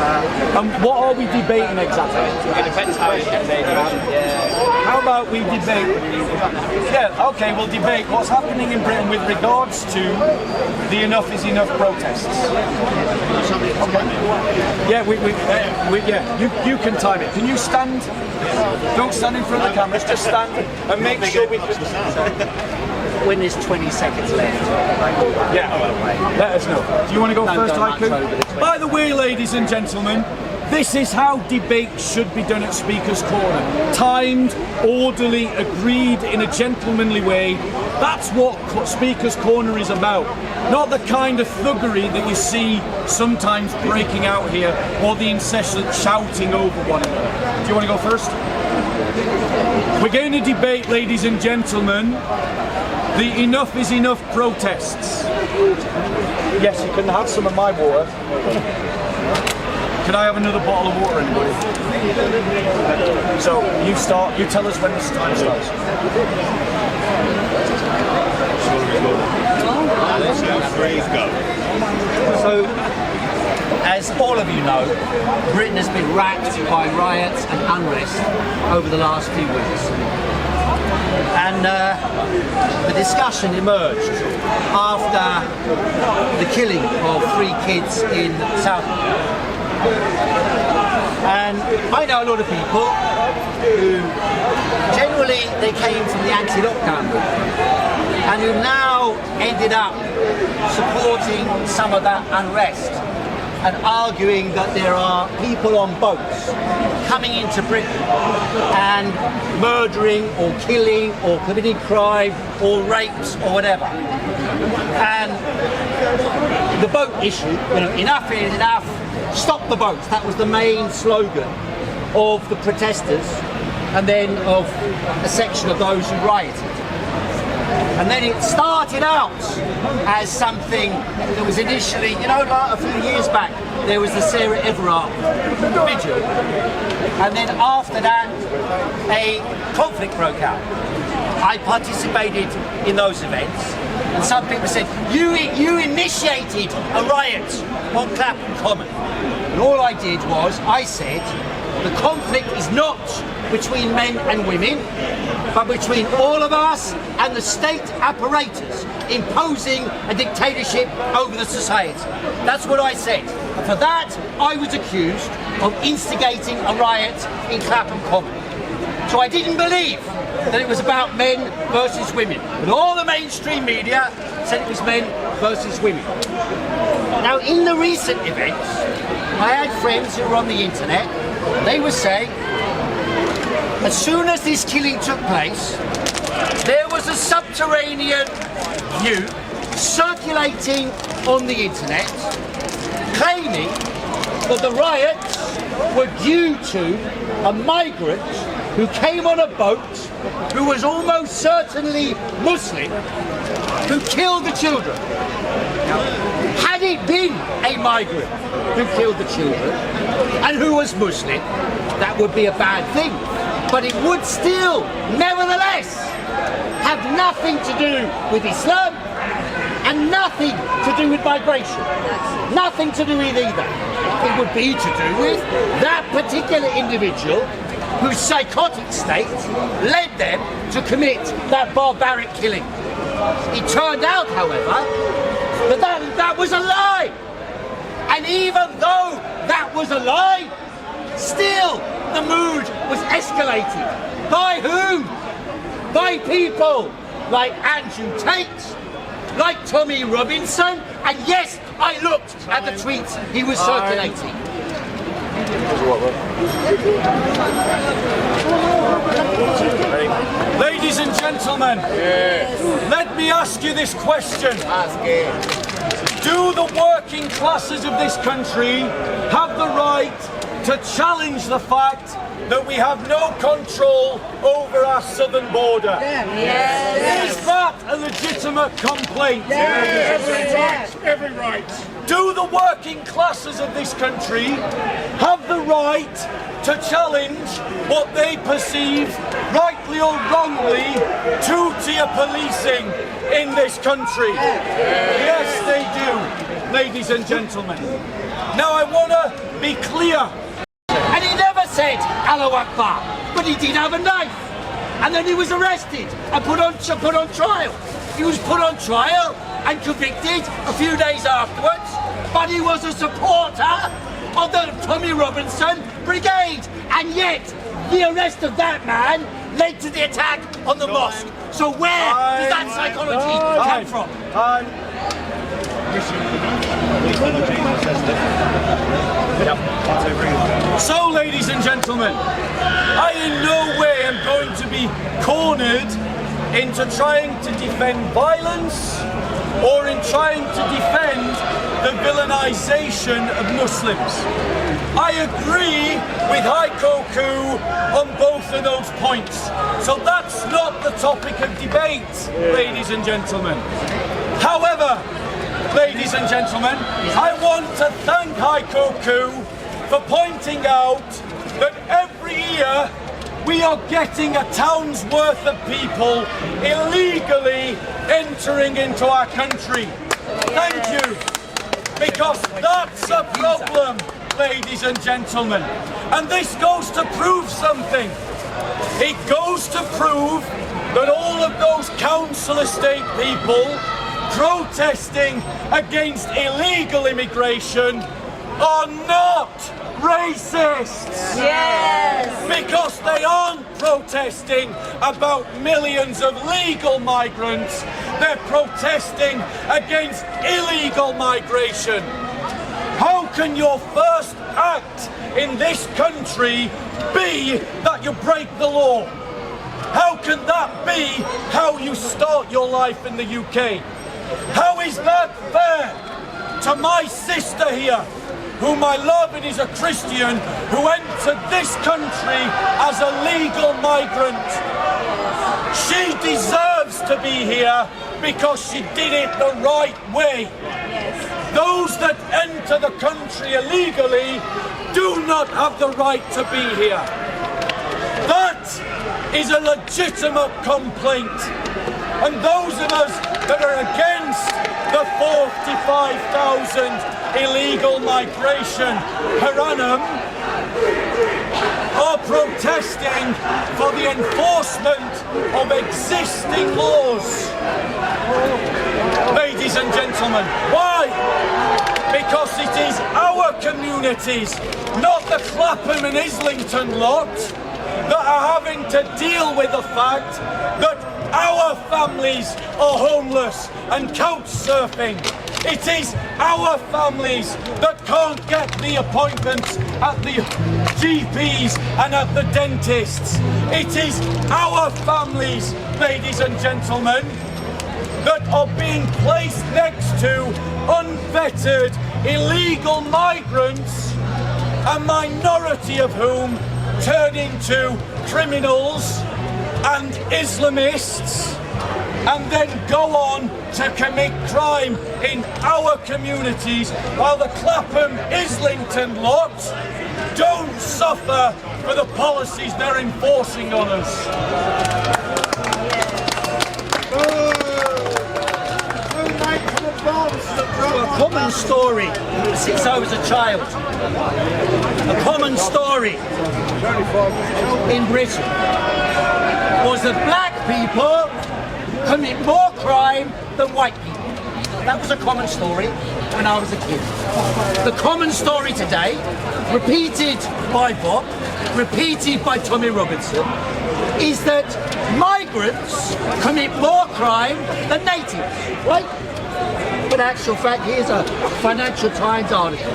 And what are we debating exactly? It depends how you debate. How about we debate? Yeah, okay, we'll debate what's happening in Britain with regards to the Enough is Enough protests. Okay. Yeah, you can time it. Can you stand? Don't stand in front of the cameras, just stand and make sure we can. When there's 20 seconds left. Yeah, let us know. Do you want to go first, Haiku? By the way, ladies and gentlemen, this is how debate should be done at Speaker's Corner. Timed, orderly, agreed in a gentlemanly way. That's what Speaker's Corner is about. Not the kind of thuggery that you see sometimes breaking out here, or the incessant shouting over one another. Do you want to go first? We're going to debate, ladies and gentlemen, the Enough is Enough protests. Yes, you can have some of my water. Can I have another bottle of water, anybody? So, you start, you tell us when this time starts. So, as all of you know, Britain has been racked by riots and unrest over the last few weeks. And the discussion emerged after the killing of 3 kids in South Africa. And I know a lot of people who generally they came from the anti-lockdown movement and who now ended up supporting some of that unrest and arguing that there are people on boats coming into Britain and murdering or killing or committing crime or rapes or whatever. And the boat issue, enough is enough, stop the boats. That was the main slogan of the protesters and then of a section of those who rioted. And then it started out as something that was initially, like a few years back, there was the Sarah Everard vigil. And then after that, a conflict broke out. I participated in those events, and some people said, you initiated a riot on Clapham Common. And all I did was, I said, the conflict is not between men and women, but between all of us and the state apparatus imposing a dictatorship over the society. That's what I said. And for that, I was accused of instigating a riot in Clapham Common. So I didn't believe that it was about men versus women. But all the mainstream media said it was men versus women. Now, in the recent events, I had friends who were on the internet. They were saying, as soon as this killing took place, there was a subterranean view circulating on the internet claiming that the riots were due to a migrant who came on a boat who was almost certainly Muslim, who killed the children. Now, had it been a migrant who killed the children and who was Muslim, that would be a bad thing. But it would still, nevertheless, have nothing to do with Islam and nothing to do with migration. Nothing to do with either. It would be to do with that particular individual whose psychotic state led them to commit that barbaric killing. It turned out, however, that was a lie. And even though that was a lie, still the mood was escalated. By whom? By people like Andrew Tate, like Tommy Robinson, and yes, I looked at the tweets he was circulating. Ladies and gentlemen, let me ask you this question. Do the working classes of this country have the right to challenge the fact that we have no control over our southern border? Yes. Is that a legitimate complaint? Yes. Every right. Do the working classes of this country have the right to challenge what they perceive, rightly or wrongly, two-tier policing in this country? Yes, they do. ladies and gentlemen. Now I want to be clear. And he never said Allahu Akbar, but he did have a knife. And then he was arrested and put on trial. He was put on trial and convicted a few days afterwards, but he was a supporter of the Tommy Robinson Brigade. And yet, the arrest of that man led to the attack on the mosque. So where does that psychology come from? So, ladies and gentlemen, I in no way am going to be cornered into trying to defend violence or in trying to defend the villainization of Muslims. I agree with Heiko Koo on both of those points. So that's not the topic of debate, ladies and gentlemen. However, ladies and gentlemen, I want to thank Heiko Koo for pointing out that every year we are getting a town's worth of people illegally entering into our country. Thank you. Because that's a problem, ladies and gentlemen. And this goes to prove something. It goes to prove that all of those council estate people protesting against illegal immigration are not racists. Yes. Because they aren't protesting about millions of legal migrants. They're protesting against illegal migration. How can your first act in this country be that you break the law? How can that be how you start your life in the UK? How is that fair to my sister here, whom I love and is a Christian, who entered this country as a legal migrant? She deserves to be here because she did it the right way. Those that enter the country illegally do not have the right to be here. That is a legitimate complaint. And those of us that are against the 45,000 illegal migration per annum are protesting for the enforcement of existing laws. Ladies and gentlemen, why? Because it is our communities, not the Clapham and Islington lot, that are having to deal with the fact that our families are homeless and couch surfing. It is our families that can't get the appointments at the GPs and at the dentists. It is our families, ladies and gentlemen, that are being placed next to unvetted illegal migrants, a minority of whom turn into criminals and Islamists and then go on to commit crime in our communities, while the Clapham Islington lot don't suffer for the policies they're enforcing on us. A common story since I was a child. A common story in Britain was that black people commit more crime than white people. That was a common story when I was a kid. The common story today, repeated by Bob, repeated by Tommy Robinson, is that migrants commit more crime than natives, right? But in actual fact, here's a Financial Times article.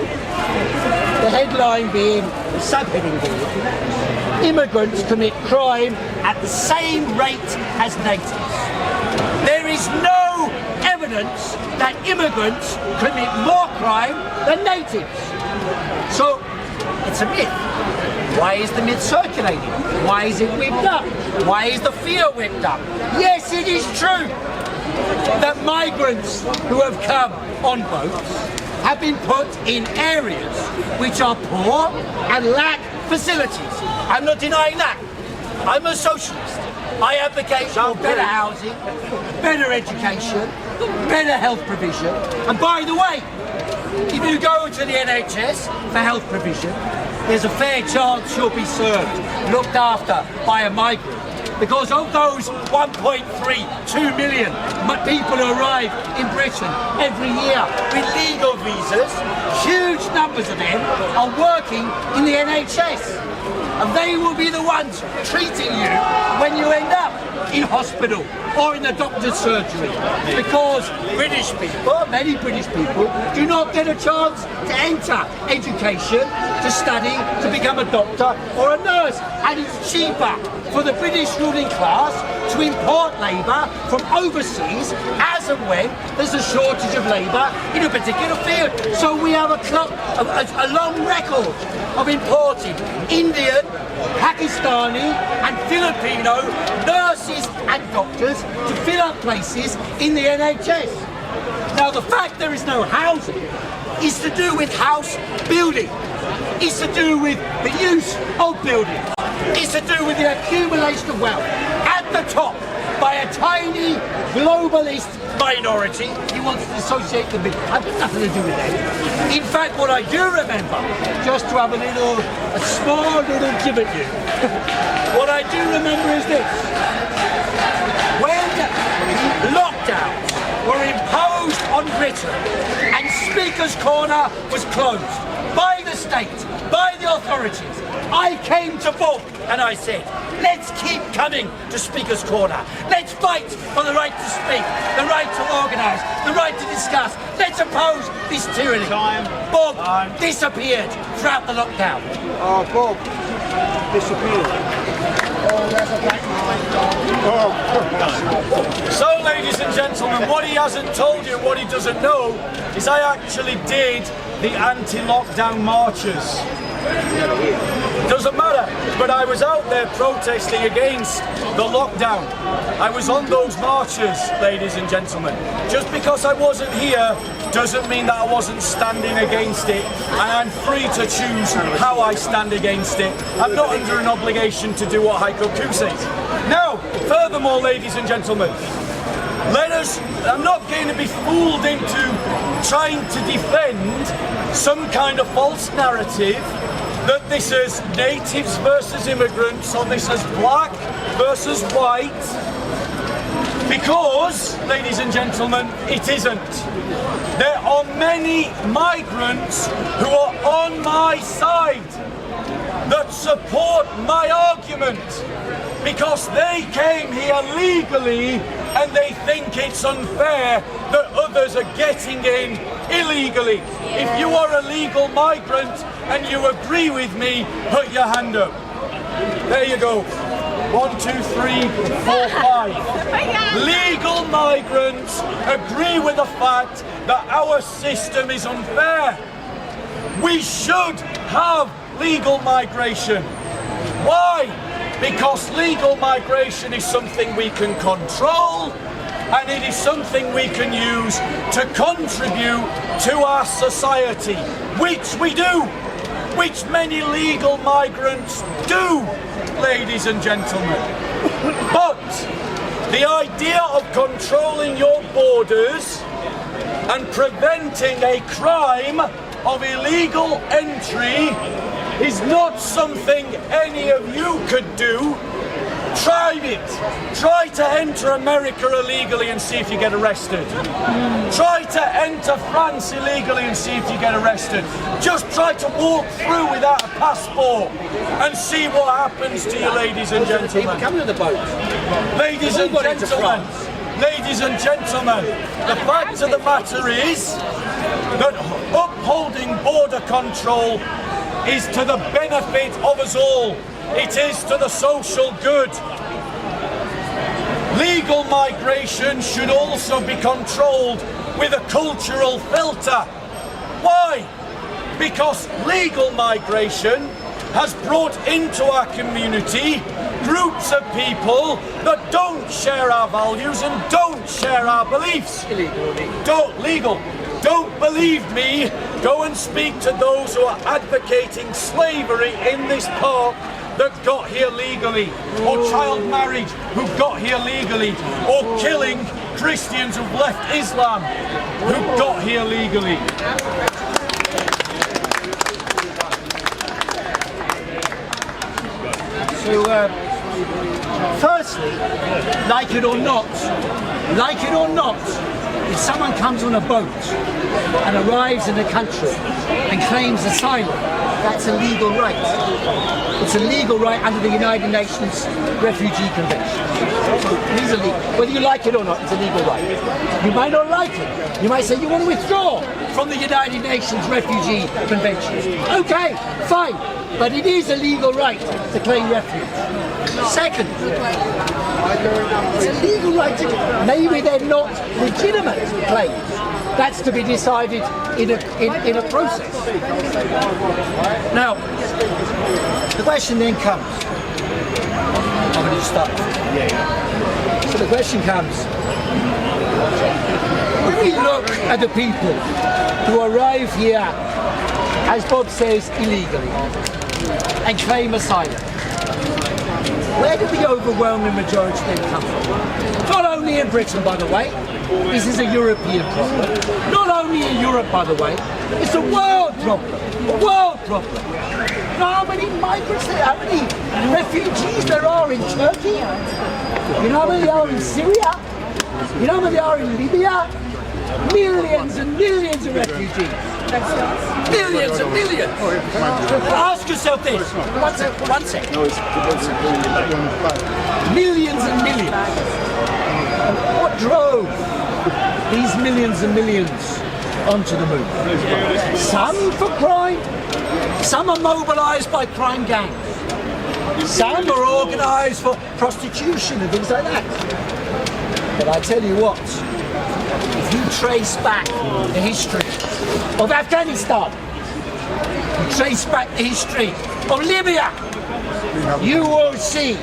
The headline being, the subheading being, immigrants commit crime at the same rate as natives. There is no evidence that immigrants commit more crime than natives. So, it's a myth. Why is the myth circulating? Why is it whipped up? Why is the fear whipped up? Yes, it is true that migrants who have come on boats have been put in areas which are poor and lack facilities. I'm not denying that. I'm a socialist. I advocate for better housing, better education, better health provision. And by the way, if you go to the NHS for health provision, there's a fair chance you'll be served, looked after by a migrant. Because of those 1.32 million people who arrive in Britain every year with legal visas, huge numbers of them are working in the NHS. And they will be the ones treating you when you end up in hospital or in the doctor's surgery. Because British people, many British people, do not get a chance to enter education, to study, to become a doctor or a nurse. And it's cheaper for the British ruling class to import labour from overseas as and when there's a shortage of labour in a particular field. So we have a long record of importing Indian, Pakistani and Filipino nurses and doctors to fill up places in the NHS. Now the fact there is no housing is to do with house building. It's to do with the use of buildings. It's to do with the accumulation of wealth at the top by a tiny globalist minority. He wants to associate them with. I've got nothing to do with that. In fact, what I do remember, just to have a small little jib at you, what I do remember is this. When lockdowns were imposed on Britain and Speaker's Corner was closed by the state, by the authorities, I came to vote and I said, let's keep coming to Speaker's Corner. Let's fight for the right to speak, the right to organise, the right to discuss. Let's oppose this tyranny. Bob disappeared throughout the lockdown. Oh, Bob disappeared. So, ladies and gentlemen, what he hasn't told you, what he doesn't know, is I actually did the anti-lockdown marches. Doesn't matter, but I was out there protesting against the lockdown. I was on those marches, ladies and gentlemen. Just because I wasn't here doesn't mean that I wasn't standing against it, and I'm free to choose how I stand against it. I'm not under an obligation to do what Heiko Koo says. Now, furthermore, ladies and gentlemen, I'm not going to be fooled into trying to defend some kind of false narrative that this is natives versus immigrants, or this is black versus white, because, ladies and gentlemen, it isn't. There are many migrants who are on my side that support my argument, because they came here legally and they think it's unfair that others are getting in illegally. If you are a legal migrant and you agree with me, put your hand up. There you go. 1, 2, 3, 4, 5. Legal migrants agree with the fact that our system is unfair. We should have legal migration. Why? Because legal migration is something we can control, and it is something we can use to contribute to our society, which we do, which many legal migrants do, ladies and gentlemen. But the idea of controlling your borders and preventing a crime of illegal entry is not something any of you could do. Try it. Try to enter America illegally and see if you get arrested. Try to enter France illegally and see if you get arrested. Just try to walk through without a passport and see what happens to you, ladies and gentlemen. Come to the boat. Ladies and gentlemen, the fact of the matter is that upholding border control is to the benefit of us all. It is to the social good. Legal migration should also be controlled with a cultural filter. Why? Because legal migration has brought into our community groups of people that don't share our values and don't share our beliefs. Illegal. Don't believe me? Go and speak to those who are advocating slavery in this park that got here legally, or child marriage who got here legally, or killing Christians who've left Islam, who got here legally. So, firstly, like it or not, if someone comes on a boat and arrives in a country and claims asylum, that's a legal right. It's a legal right under the United Nations Refugee Convention. It is illegal. Whether you like it or not, it's a legal right. You might not like it. You might say you want to withdraw from the United Nations Refugee Convention. Okay, fine. But it is a legal right to claim refuge. Second, it's a legal right to maybe they're not legitimate claims. That's to be decided in a process. Now, the question then comes. I'm going to start. So the question comes. When we look at the people who arrive here, as Bob says, illegally, and claim asylum, where did the overwhelming majority then come from? Not only in Britain, by the way, this is a European problem. Not only in Europe, by the way, it's a world problem. A world problem. You know how many migrants there are, how many refugees there are in Turkey? You know how many are in Syria? You know how many are in Libya? Millions and millions of refugees. Millions and millions. Ask yourself this. One sec. Millions and millions. What drove these millions and millions onto the move? Some for crime. Some are mobilised by crime gangs. Some are organised for prostitution and things like that. But I tell you what, if you trace back the history of Afghanistan, you trace back the history of Libya, you will see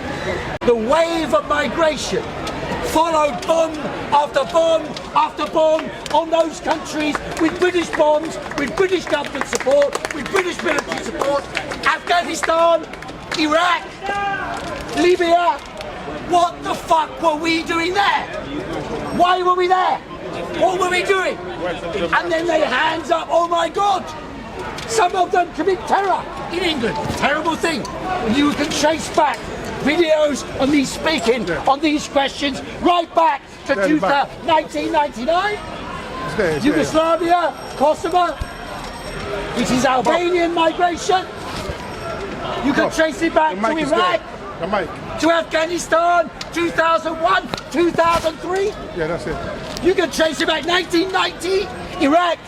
the wave of migration followed bomb after bomb after bomb on those countries with British bombs, with British government support, with British military support. Afghanistan, Iraq, Libya. What the fuck were we doing there? Why were we there? What were we doing? And then they hands up, oh my God! Some of them commit terror in England. Terrible thing. You can trace back videos on me speaking on these questions right back to 1999. Yugoslavia, Kosovo, which is Albanian migration. You can trace it back to Iraq, to Afghanistan, 2001, 2003. Yeah, that's it. You can trace it back 1990, Iraq.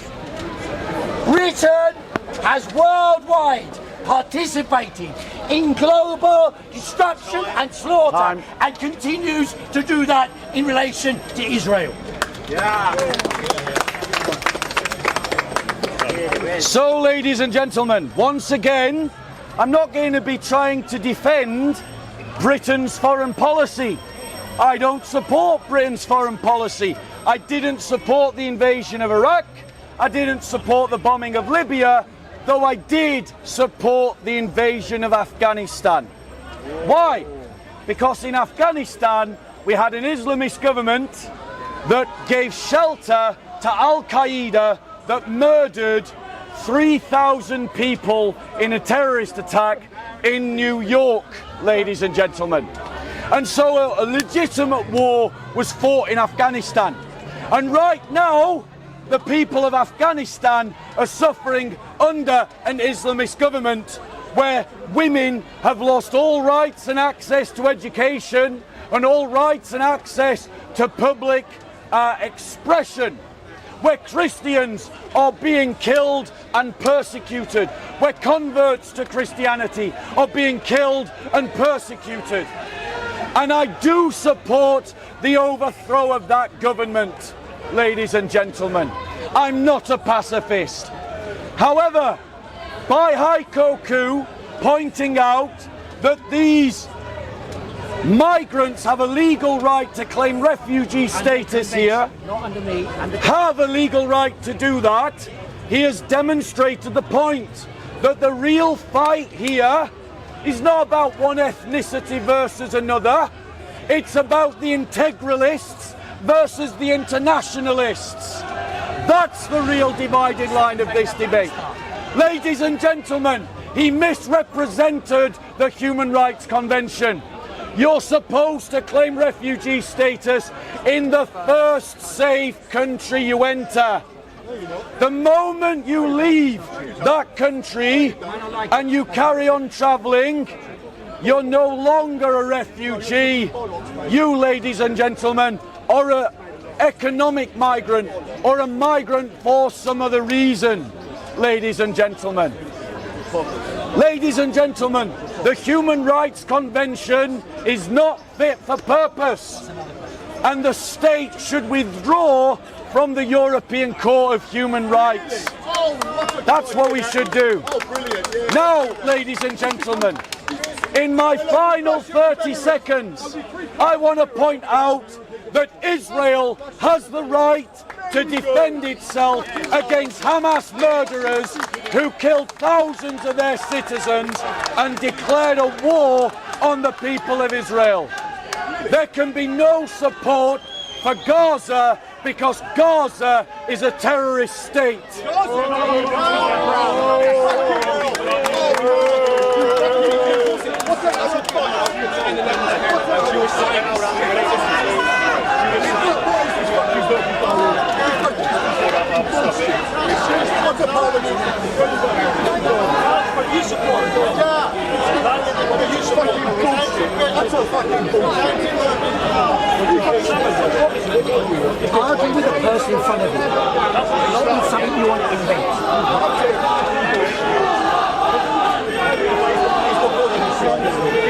Britain has worldwide participated in global destruction and slaughter and continues to do that in relation to Israel. So, ladies and gentlemen, once again, I'm not going to be trying to defend Britain's foreign policy. I don't support Britain's foreign policy. I didn't support the invasion of Iraq. I didn't support the bombing of Libya, though I did support the invasion of Afghanistan. Why? Because in Afghanistan we had an Islamist government that gave shelter to Al-Qaeda that murdered 3,000 people in a terrorist attack in New York, ladies and gentlemen. And so a legitimate war was fought in Afghanistan. And right now, the people of Afghanistan are suffering under an Islamist government where women have lost all rights and access to education and all rights and access to public expression, where Christians are being killed and persecuted, where converts to Christianity are being killed and persecuted. And I do support the overthrow of that government, ladies and gentlemen. I'm not a pacifist. However, by Haikoku pointing out that these migrants have a legal right to claim refugee status here, have a legal right to do that, he has demonstrated the point that the real fight here is not about one ethnicity versus another. It's about the integralists versus the internationalists. That's the real dividing line of this debate. Ladies and gentlemen, he misrepresented the Human Rights Convention. You're supposed to claim refugee status in the first safe country you enter. The moment you leave that country and you carry on travelling, you're no longer a refugee. You, ladies and gentlemen, are an economic migrant or a migrant for some other reason, ladies and gentlemen. Ladies and gentlemen, the Human Rights Convention is not fit for purpose, and the state should withdraw from the European Court of Human Rights. That's what we should do. Now, ladies and gentlemen, in my final 30 seconds, I want to point out that Israel has the right to defend itself against Hamas murderers who killed thousands of their citizens and declared a war on the people of Israel. There can be no support for Gaza because Gaza is a terrorist state. Argue with the person in front of you, not with something you want to invent.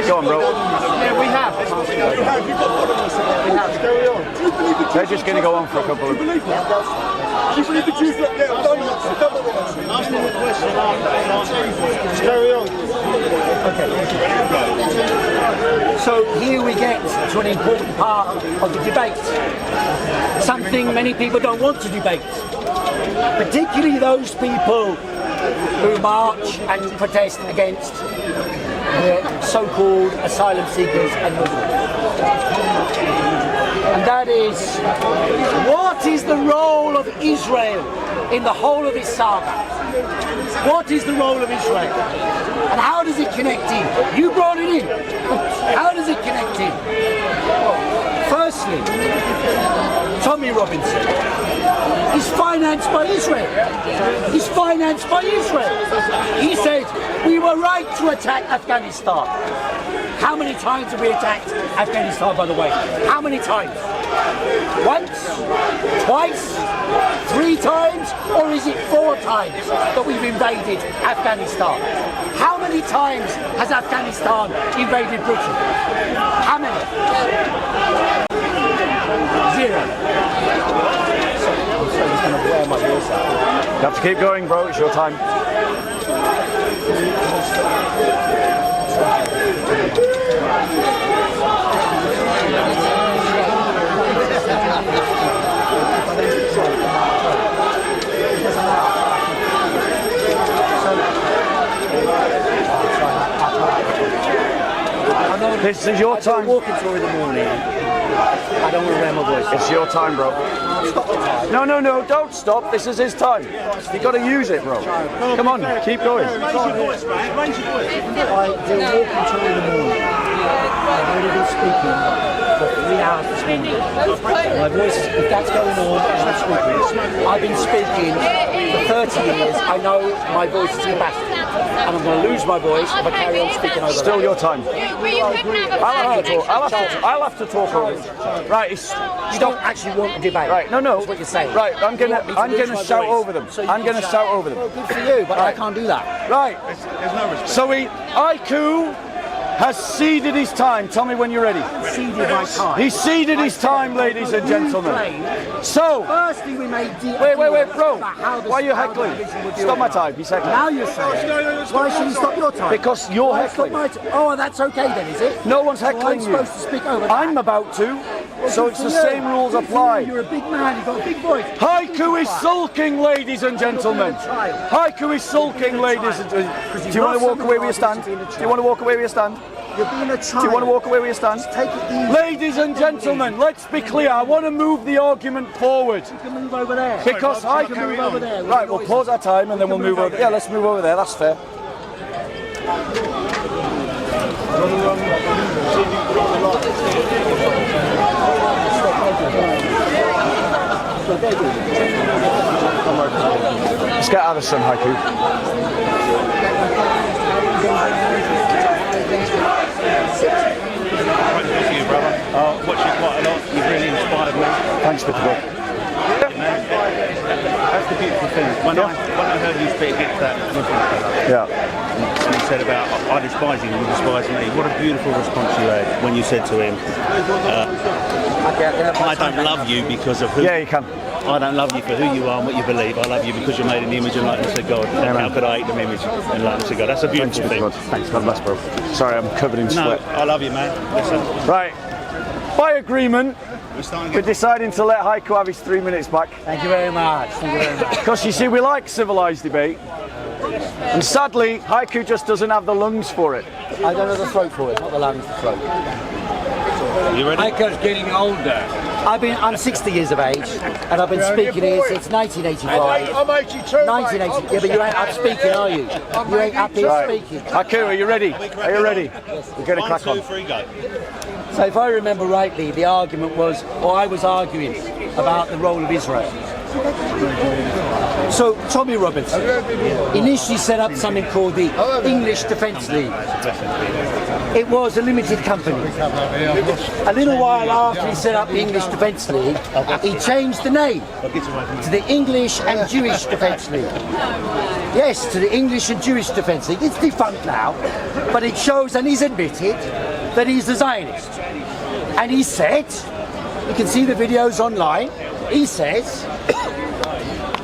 Go on, bro. Yeah, we have. They're just going to go on for a couple of... Do you believe the Jews look there? Ask me the question after. Carry on. Okay. So here we get to an important part of the debate. Something many people don't want to debate. Particularly those people who march and protest against the so-called asylum seekers and Muslims. And that is, what is the role of Israel in the whole of this saga? What is the role of Israel? And how does it connect in? You brought it in. How does it connect in? Well, firstly, Tommy Robinson is financed by Israel. He's financed by Israel. He said, we were right to attack Afghanistan. How many times have we attacked Afghanistan, by the way? How many times? Once? Twice? 3 times? Or is it 4 times that we've invaded Afghanistan? How many times has Afghanistan invaded Britain? How many? 0. I'm just going to wear my voice out. You have to keep going, bro. It's your time. This is your time. Walking tour in the morning. I don't want to wear my voice. It's your time, bro. Stop the time. No, don't stop. This is his time. You've got to use it, bro. Come on, keep going. I do a walking tour in the morning. I've already been speaking for 3 hours this morning. My voice, if that's going on, I'm speaking. I've been speaking for 30 years. I know my voice is capacity. And I'm going to lose my voice if I carry on speaking over Still your time. I'll have to talk over it. Right, You don't actually want a debate. right. No. That's what you're saying. Right, I'm gonna shout over them. I'm gonna shout over them. Well, good for you, but I can't do that. Right. So Aiku has ceded his time. Tell me when you're ready. Ceded my time. He ceded his time, ladies and gentlemen. So, Firstly, we made wait, bro. Why are you heckling? Stop my time. He's heckling. Now you're saying, why should you stop your time? Because you're Why stop heckling. my oh, that's okay then, is it? No one's So I'm heckling you. supposed to speak over that. I'm about to. So it's the same rules apply. You're a big man, you've got a big voice. Haiku is sulking, ladies and gentlemen. Haiku is sulking, ladies and gentlemen. Do you want to walk away with your stand? Do you want to walk away with your stand? You're being a child. Do you want to walk away with your stand? Take it easy. Ladies and gentlemen, let's be clear. I want to move the argument forward. You can move over there. Because I can move over there. Right, we'll pause our time and then we'll move over. Yeah, let's move over there. That's fair. Let's get out of the sun, Haiku. Thank you, brother. Watch you quite a lot. You've really inspired me. Thanks, Mr. Book. That's the beautiful thing. When I heard you speak against that Muslim fella, Yeah. and he said about, I despise you, you despise me. What a beautiful response you had when you said to him, I don't love you because of who. Yeah, you can. I don't love you for who you are and what you believe. I love you because you're made in the image and likeness of God. How could I hate the image and likeness of God? That's a beautiful thing. Thanks, God bless, bro. Sorry, I'm covered in No, sweat. I love you, man. Listen, Right. By agreement, we're starting we're again. deciding to let Haiku have his 3 minutes back. Thank you very much. Thank you very much. Because you see, we like civilised debate. And sadly, Haiku just doesn't have the lungs for it. I don't have the throat for it, not the lungs, the throat. You ready? Haiku's getting older. I'm 60 years of age, and I've been speaking here since 1985. I'm 82. 1980. Yeah, but you ain't up speaking, are you? You ain't up here speaking. Haiku, are you ready? Are you ready? We're going to 1, crack 2, on. 3, go. So if I remember rightly, the argument was, or I was arguing about the role of Israel. So Tommy Robinson initially set up something called the English Defence League. It was a limited company. A little while after he set up the English Defence League, he changed the name to the English and Jewish Defence League. Yes, to the English and Jewish Defence League. It's defunct now, but it shows, and he's admitted, that he's a Zionist. And he said, you can see the videos online, he says,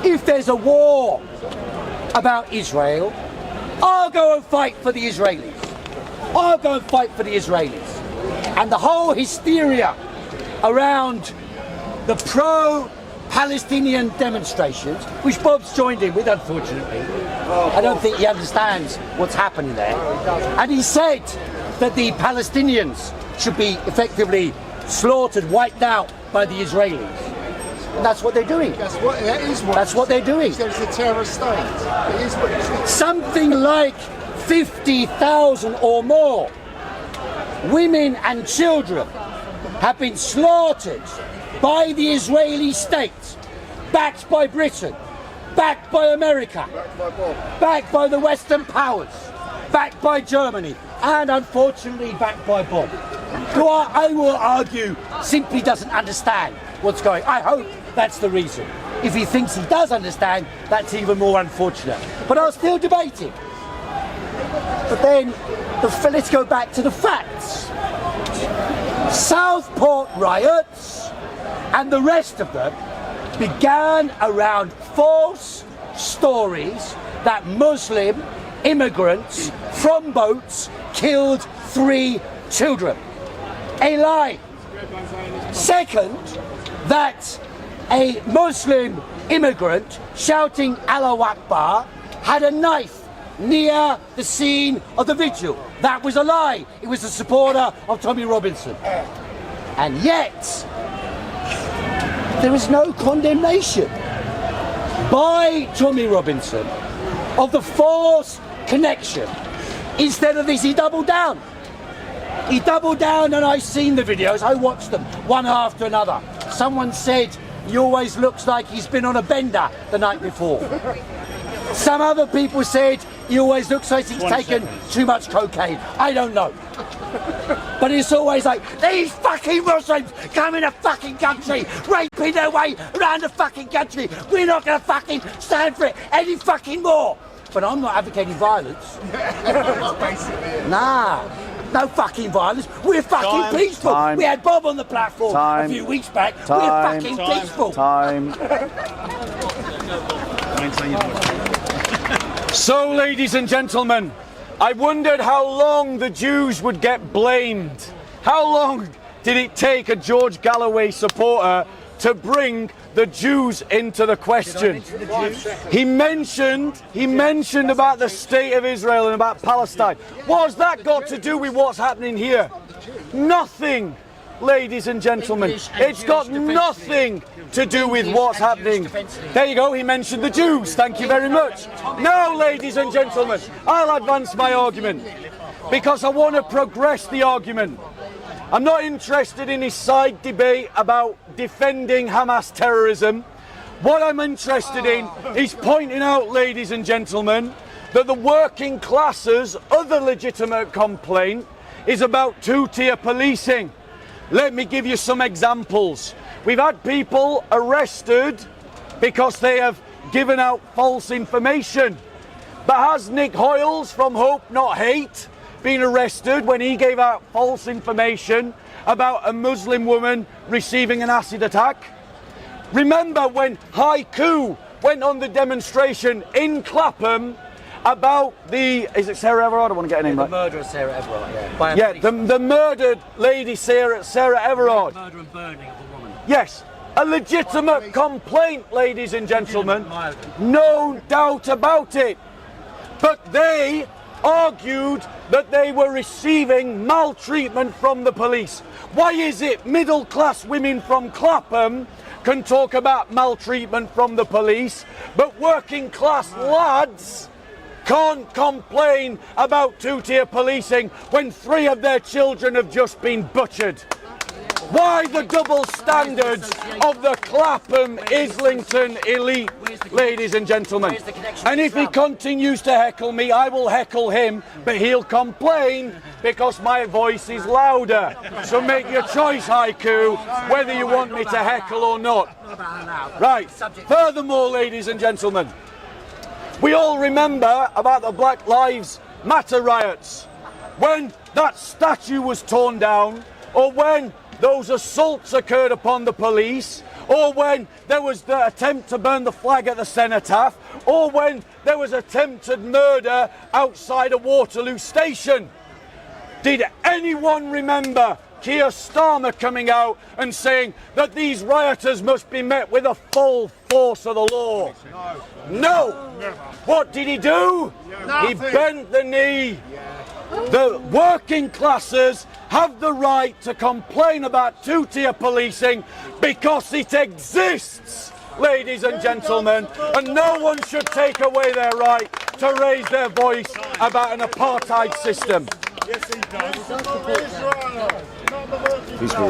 if there's a war about Israel, I'll go and fight for the Israelis. I'll go and fight for the Israelis. And the whole hysteria around the pro-Palestinian demonstrations, which Bob's joined in with, unfortunately. I don't think he understands what's happening there. And he said that the Palestinians should be effectively slaughtered, wiped out by the Israelis. And that's what they're doing. That is what. That's what they're doing. It's a terrorist state. It is what it is. Something like 50,000 or more women and children have been slaughtered by the Israeli state, backed by Britain, backed by America, backed by the Western powers, backed by Germany, and unfortunately backed by Bob, who I will argue simply doesn't understand what's going on. I hope that's the reason. If he thinks he does understand, that's even more unfortunate. But I'll still debate him. But then, let's go back to the facts. Southport riots and the rest of them began around false stories that Muslim immigrants from boats killed 3 children. A lie. Second, that a Muslim immigrant shouting Allahu Akbar had a knife near the scene of the vigil. That was a lie. It was a supporter of Tommy Robinson. And yet, there is no condemnation by Tommy Robinson of the false connection. Instead of this, he doubled down. He doubled down, and I've seen the videos. I watched them one after another. Someone said he always looks like he's been on a bender the night before. Some other people said he always looks like he's taken too much cocaine. I don't know. But it's always like, these fucking Muslims come in a fucking country, raping their way around the fucking country. We're not going to fucking stand for it any fucking more. But I'm not advocating violence. Nah. No fucking violence. We're fucking peaceful. Time. We had Bob on the platform a few weeks back. We're fucking peaceful. So, ladies and gentlemen, I wondered how long the Jews would get blamed. How long did it take a George Galloway supporter to bring the Jews into the question. He mentioned about the state of Israel and about Palestine. What's that got to do with what's happening here? Nothing, ladies and gentlemen. It's got nothing to do with what's happening. There you go, he mentioned the Jews. Thank you very much. Now, ladies and gentlemen, I'll advance my argument because I want to progress the argument. I'm not interested in his side debate about defending Hamas terrorism. What I'm interested in is pointing out, ladies and gentlemen, that the working classes' other legitimate complaint is about two-tier policing. Let me give you some examples. We've had people arrested because they have given out false information. But has Nick Hoyles from Hope Not Hate been arrested when he gave out false information about a Muslim woman receiving an acid attack? Remember when Haiku went on the demonstration in Clapham about the, is it Sarah Everard? I don't want to get her name right. The murder of Sarah Everard, yeah. The murdered lady Sarah Everard. Murder and burning of a woman. Yes, a legitimate complaint, ladies and gentlemen. No doubt about it. But they argued that they were receiving maltreatment from the police. Why is it middle-class women from Clapham can talk about maltreatment from the police, but working-class lads can't complain about two-tier policing when 3 of their children have just been butchered? Why the double standards of the Clapham Islington elite, ladies and gentlemen? And if he continues to heckle me, I will heckle him, but he'll complain because my voice is louder. So make your choice, Haiku, whether you want me to heckle or not. Right. Furthermore, ladies and gentlemen, we all remember about the Black Lives Matter riots, when that statue was torn down, or when those assaults occurred upon the police, or when there was the attempt to burn the flag at the cenotaph, or when there was attempted murder outside of Waterloo Station. Did anyone remember Keir Starmer coming out and saying that these rioters must be met with the full force of the law? No. What did he do? He bent the knee. The working classes have the right to complain about two-tier policing because it exists, ladies and gentlemen, and no one should take away their right to raise their voice about an apartheid system.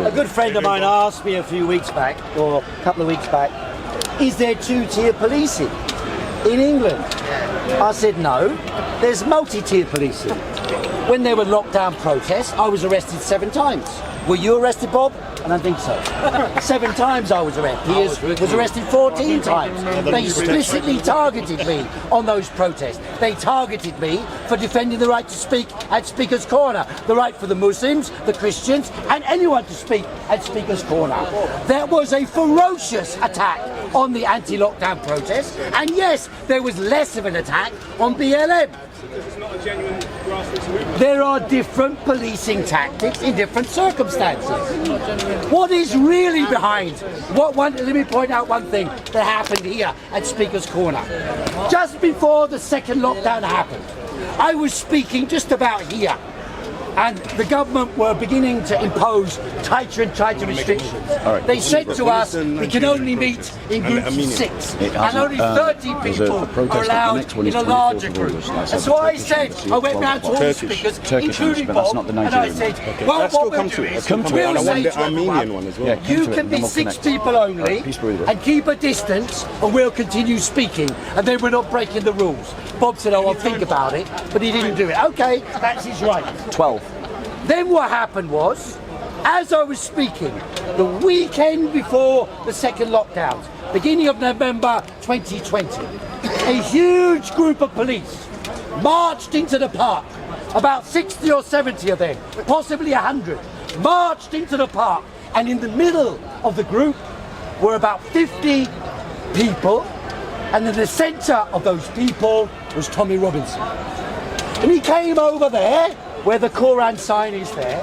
A good friend of mine asked me a few weeks back, or a couple of weeks back, is there two-tier policing in England? I said no, there's multi-tier policing. When there were lockdown protests, I was arrested 7 times. Were you arrested, Bob? I don't think so. 7 times I was arrested. He was arrested 14 times. They explicitly targeted me on those protests. They targeted me for defending the right to speak at Speaker's Corner, the right for the Muslims, the Christians, and anyone to speak at Speaker's Corner. There was a ferocious attack on the anti-lockdown protests, and yes, there was less of an attack on BLM. It's not a genuine grassroots movement. There are different policing tactics in different circumstances. What is really behind? Let me point out one thing that happened here at Speaker's Corner. Just before the second lockdown happened, I was speaking just about here, and the government were beginning to impose tighter and tighter restrictions. They said to us, we can only meet in groups of 6, and only 30 people are allowed in a larger group. And so I said, I went round to all the speakers, including Bob, and I said, well, what we'll do is, we'll say to everyone, you can be 6 people only, and keep a distance, and we'll continue speaking, and then we're not breaking the rules. Bob said, oh, I'll think about it, but he didn't do it. Okay, that's his right. 12. Then what happened was, as I was speaking, the weekend before the second lockdown, beginning of November 2020, a huge group of police marched into the park, about 60 or 70 of them, possibly 100, marched into the park, and in the middle of the group were about 50 people, and in the centre of those people was Tommy Robinson. And he came over there, where the Koran sign is there,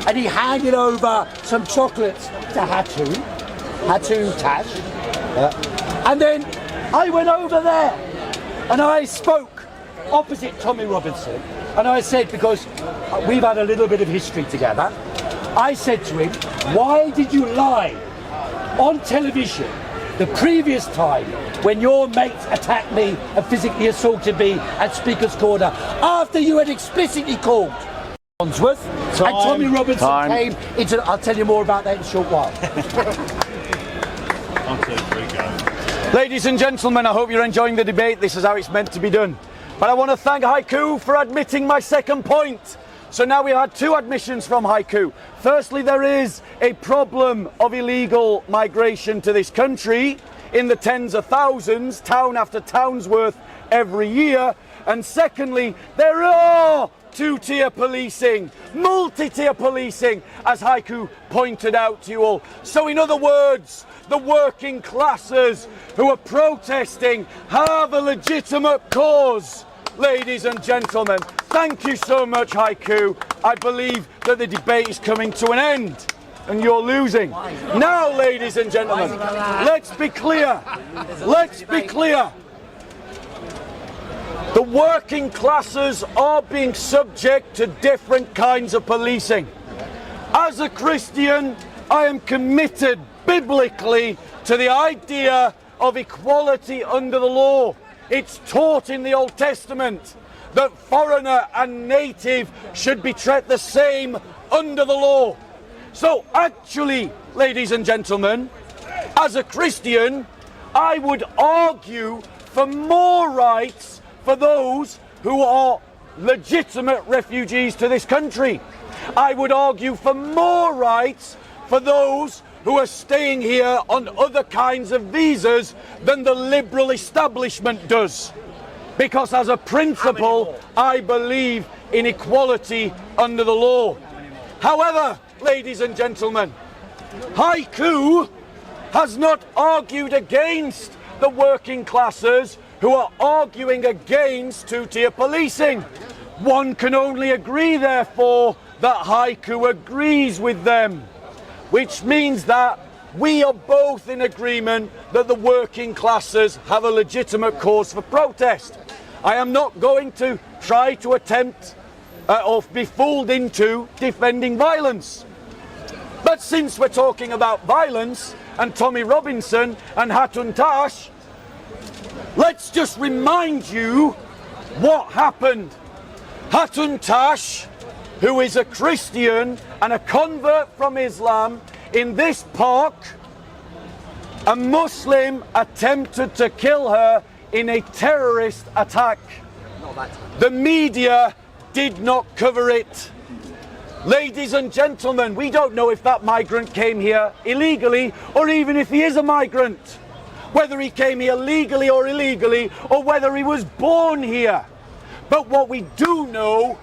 and he handed over some chocolates to Hatoum Tash, And then I went over there and I spoke opposite Tommy Robinson, and I said, because we've had a little bit of history together, I said to him, why did you lie on television the previous time when your mates attacked me and physically assaulted me at Speaker's Corner after you had explicitly called Wandsworth and Tommy Robinson came into... I'll tell you more about that in a short while. 1, 2, 3, go. Ladies and gentlemen, I hope you're enjoying the debate. This is how it's meant to be done. But I want to thank Haiku for admitting my second point. So now we had 2 admissions from Haiku. Firstly, there is a problem of illegal migration to this country in the tens of thousands, town after town's worth every year. And secondly, there are 2-tier policing, multi-tier policing, as Haiku pointed out to you all. So in other words, the working classes who are protesting have a legitimate cause. Ladies and gentlemen, thank you so much, Haiku. I believe that the debate is coming to an end and you're losing. Now, ladies and gentlemen, let's be clear. Let's be clear. The working classes are being subject to different kinds of policing. As a Christian, I am committed biblically to the idea of equality under the law. It's taught in the Old Testament that foreigner and native should be treated the same under the law. So actually, ladies and gentlemen, as a Christian, I would argue for more rights for those who are legitimate refugees to this country. I would argue for more rights for those who are staying here on other kinds of visas than the liberal establishment does. Because as a principle, I believe in equality under the law. However, ladies and gentlemen, Haiku has not argued against the working classes who are arguing against 2-tier policing. One can only agree, therefore, that Haiku agrees with them, which means that we are both in agreement that the working classes have a legitimate cause for protest. I am not going to try to attempt or be fooled into defending violence. But since we're talking about violence and Tommy Robinson and Hatun Tash, let's just remind you what happened. Hatun Tash, who is a Christian and a convert from Islam, in this park, a Muslim attempted to kill her in a terrorist attack. The media did not cover it. Ladies and gentlemen, we don't know if that migrant came here illegally or even if he is a migrant. Whether he came here legally or illegally, or whether he was born here. But what we do know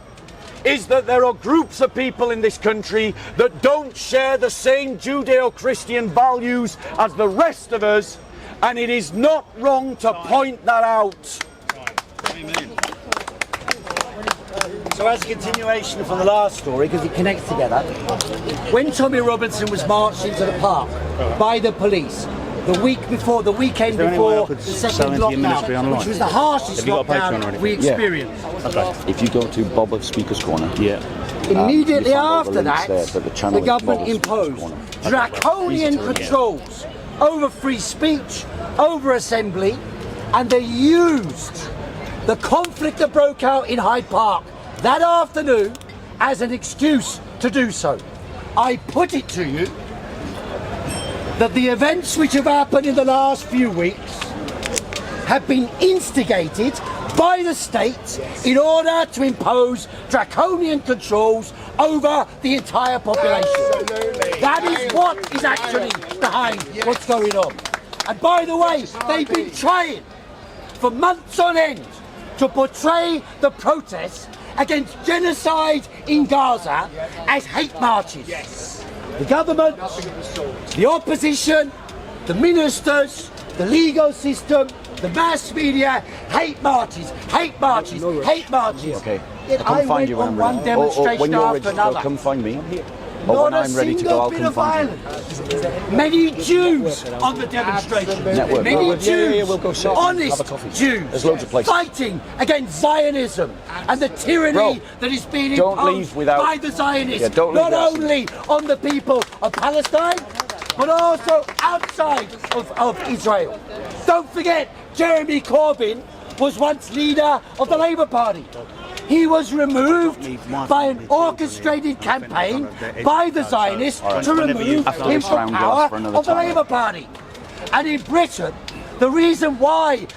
is that there are groups of people in this country that don't share the same Judeo-Christian values as the rest of us, and it is not wrong to point that out. So as a continuation from the last story, because it connects together, when Tommy Robinson was marched into the park by the police, the weekend before the second lockdown, which was the harshest lockdown we experienced. If you go to Bob of Speaker's Corner, immediately after that, the government imposed draconian controls over free speech, over assembly, and they used the conflict that broke out in Hyde Park that afternoon as an excuse to do so. I put it to you that the events which have happened in the last few weeks have been instigated by the state in order to impose draconian controls over the entire population. Absolutely. That is what is actually behind what's going on. And by the way, they've been trying for months on end to portray the protests against genocide in Gaza as hate marches. Yes. The government, the opposition, the ministers, the legal system, the mass media, hate marches, hate marches, hate marches. Okay. Yet I went on one demonstration when you're after ready to another. go, come find me. But when Not a I'm ready to go, single I'll bit come of find you. violence. Many Jews on the demonstration. Network. Many Yeah, Jews, we'll go shopping, honest have a coffee. Jews, There's loads of places. fighting against Zionism and the tyranny Bro, that is being don't imposed leave without- by the Zionists, Yeah, don't leave not without- only on the people of Palestine, but also outside of Israel. Don't forget, Jeremy Corbyn was once leader of the Labour Party. He was removed by an orchestrated campaign by the Zionists to remove After him this from round, we'll power ask for another of the time. Labour Party. And in Britain, the reason why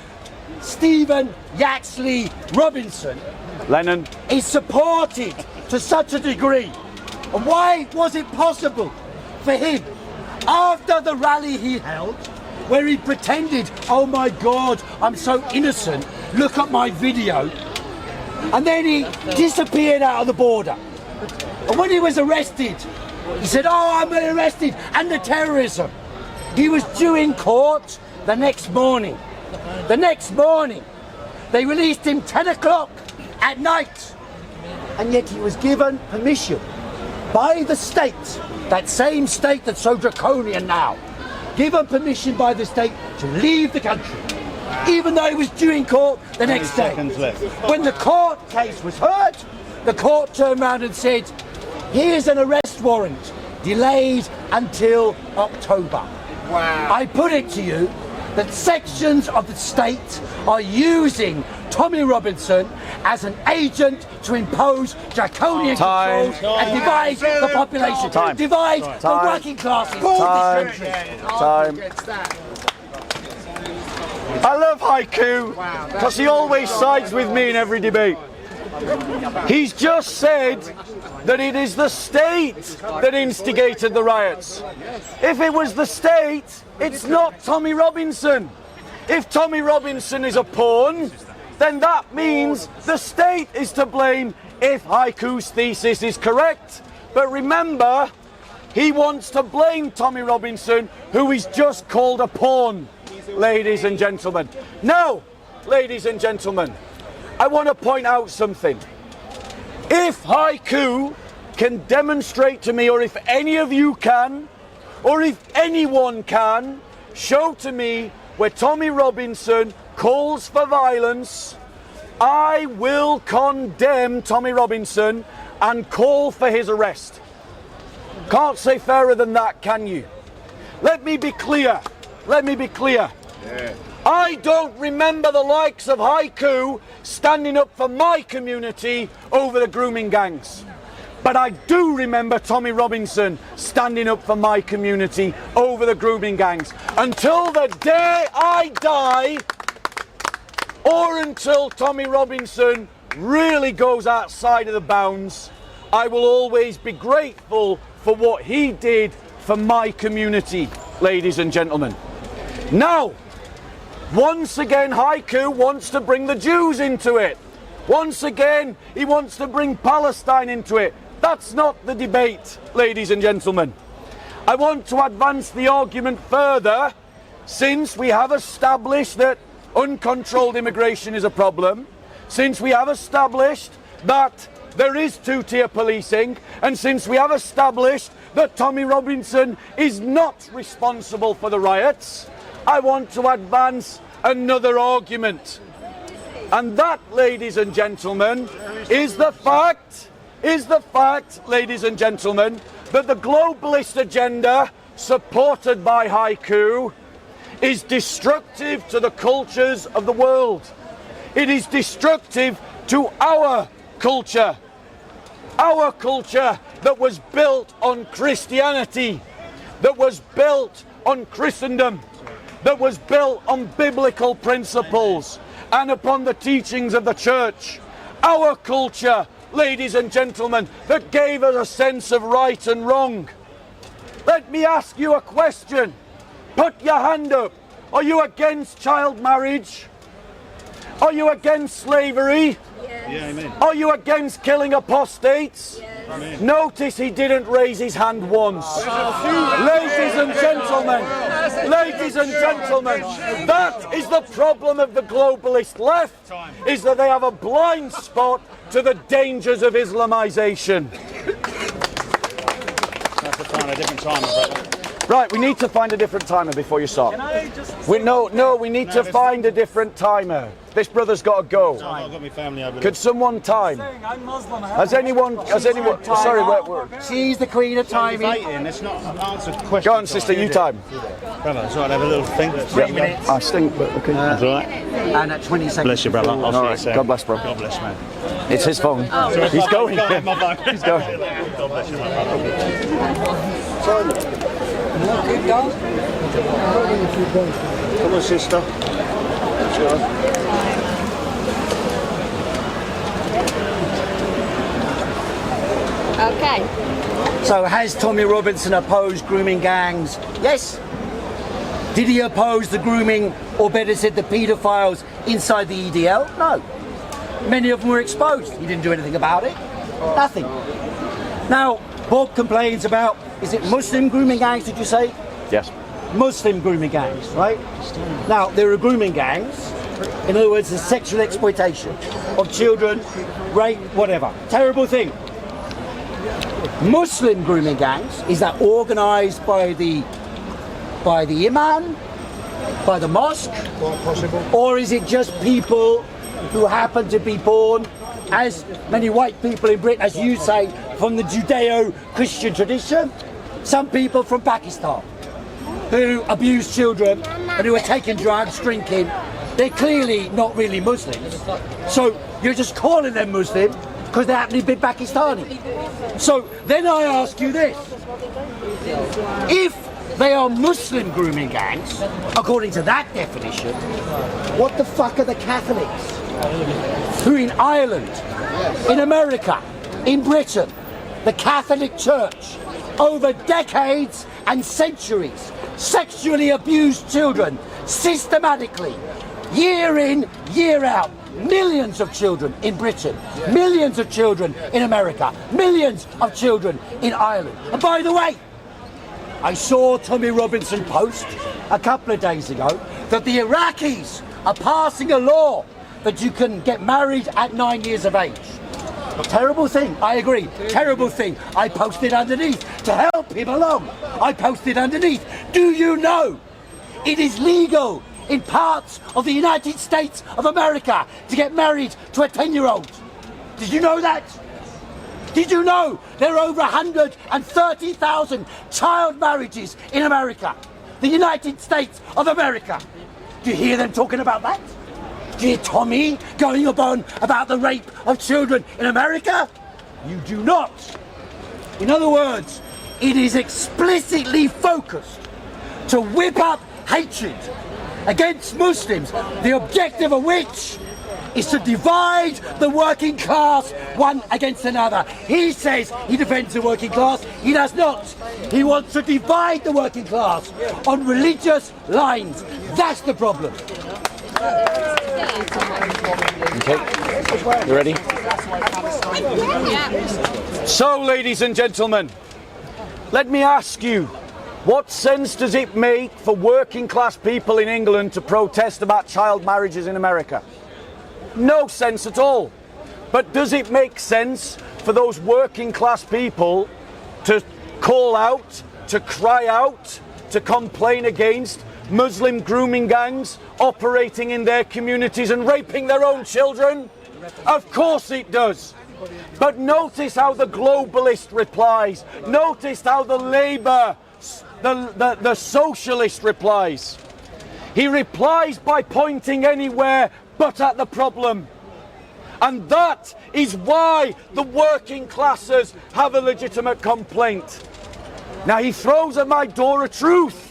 Stephen Yaxley Robinson Lennon. is supported to such a degree, and why was it possible for him, after the rally he held, where he pretended, oh my God, I'm so innocent, look at my video, and then he disappeared out of the border. And when he was arrested, he said, oh, I'm arrested under terrorism. He was due in court the next morning. The next morning, they released him 10 o'clock at night. And yet he was given permission by the state, that same state that's so draconian now, given permission by the state to leave the country, even though he was due in court the next day. When the court case was heard, the court turned around and said, here's an arrest warrant, delayed until October. Wow. I put it to you that sections of the state are using Tommy Robinson as an agent to impose draconian controls and divide the population, divide the working classes of this country. I love Haiku because he always sides with me in every debate. He's just said that it is the state that instigated the riots. If it was the state, it's not Tommy Robinson. If Tommy Robinson is a pawn, then that means the state is to blame if Haiku's thesis is correct. But remember, he wants to blame Tommy Robinson, who is just called a pawn, ladies and gentlemen. Now, ladies and gentlemen, I want to point out something. If Haiku can demonstrate to me, or if any of you can, or if anyone can, show to me where Tommy Robinson calls for violence, I will condemn Tommy Robinson and call for his arrest. Can't say fairer than that, can you? Let me be clear. Let me be clear. Yeah. I don't remember the likes of Haiku standing up for my community over the grooming gangs. But I do remember Tommy Robinson standing up for my community over the grooming gangs. Until the day I die, or until Tommy Robinson really goes outside of the bounds, I will always be grateful for what he did for my community, ladies and gentlemen. Now, once again, Haiku wants to bring the Jews into it. Once again, he wants to bring Palestine into it. That's not the debate, ladies and gentlemen. I want to advance the argument further, since we have established that uncontrolled immigration is a problem, since we have established that there is two-tier policing, and since we have established that Tommy Robinson is not responsible for the riots, I want to advance another argument. And that, ladies and gentlemen, is the fact, ladies and gentlemen, that the globalist agenda supported by Haiku is destructive to the cultures of the world. It is destructive to our culture that was built on Christianity, that was built on Christendom, that was built on biblical principles and upon the teachings of the church. Our culture, ladies and gentlemen, that gave us a sense of right and wrong. Let me ask you a question. Put your hand up. Are you against child marriage? Are you against slavery? Yes. Yeah, amen. Are you against killing apostates? Yes. Amen. Notice he didn't raise his hand once. Ladies and gentlemen, that is the problem of the globalist left, is that they have a blind spot to the dangers of Islamization. find a different timer, brother. Right, we need to find a different timer before you start. We need to find a different timer. This brother's got to go. I've got my family over there. Could someone time? Has anyone? Sorry, She's the queen of timing. Debating, let's not answer questions. go on, sister. You time. Brother, it's all right, have a little thing. 3 minutes I stink, but okay. That's all right. and at 20 seconds. Bless you, brother. I'll see you right, soon. God bless, bro. God bless, man. It's his phone. He's going. He's going. God bless you, my brother. Come on, sister. Okay. So has Tommy Robinson opposed grooming gangs? Yes. Did he oppose the grooming, or better said, the paedophiles inside the EDL? No. Many of them were exposed. He didn't do anything about it. Nothing. Now, Bob complains about, is it Muslim grooming gangs, did you say? Yes. Muslim grooming gangs, right? Now, there are grooming gangs. In other words, the sexual exploitation of children, rape, whatever. Terrible thing. Muslim grooming gangs, is that organised by the imam, by the mosque, or is it just people who happen to be born, as many white people in Britain, as you say, from the Judeo-Christian tradition? Some people from Pakistan who abuse children and who are taking drugs, drinking. They're clearly not really Muslims. So you're just calling them Muslim because they happen to be Pakistani. So then I ask you this. If they are Muslim grooming gangs, according to that definition, what the fuck are the Catholics? Who in Ireland, in America, in Britain, the Catholic Church, over decades and centuries, sexually abused children systematically, year in, year out. Millions of children in Britain, millions of children in America, millions of children in Ireland. And by the way, I saw Tommy Robinson post a couple of days ago that the Iraqis are passing a law that you can get married at 9 years of age. A terrible thing, I agree, terrible thing. I posted underneath to help him along. I posted underneath, do you know it is legal in parts of the United States of America to get married to a 10-year-old? Did you know that? Did you know there are over 130,000 child marriages in America? The United States of America. Do you hear them talking about that? Do you hear Tommy going on about the rape of children in America? You do not. In other words, it is explicitly focused to whip up hatred against Muslims, the objective of which is to divide the working class one against another. He says he defends the working class. He does not. He wants to divide the working class on religious lines. That's the problem. Okay. You ready? Yeah. So, ladies and gentlemen, let me ask you, what sense does it make for working class people in England to protest about child marriages in America? No sense at all. But does it make sense for those working class people to call out, to cry out, to complain against Muslim grooming gangs operating in their communities and raping their own children? Of course it does. But notice how the globalist replies. Notice how the Labour, the socialist replies. He replies by pointing anywhere but at the problem. And that is why the working classes have a legitimate complaint. Now he throws at my door a truth.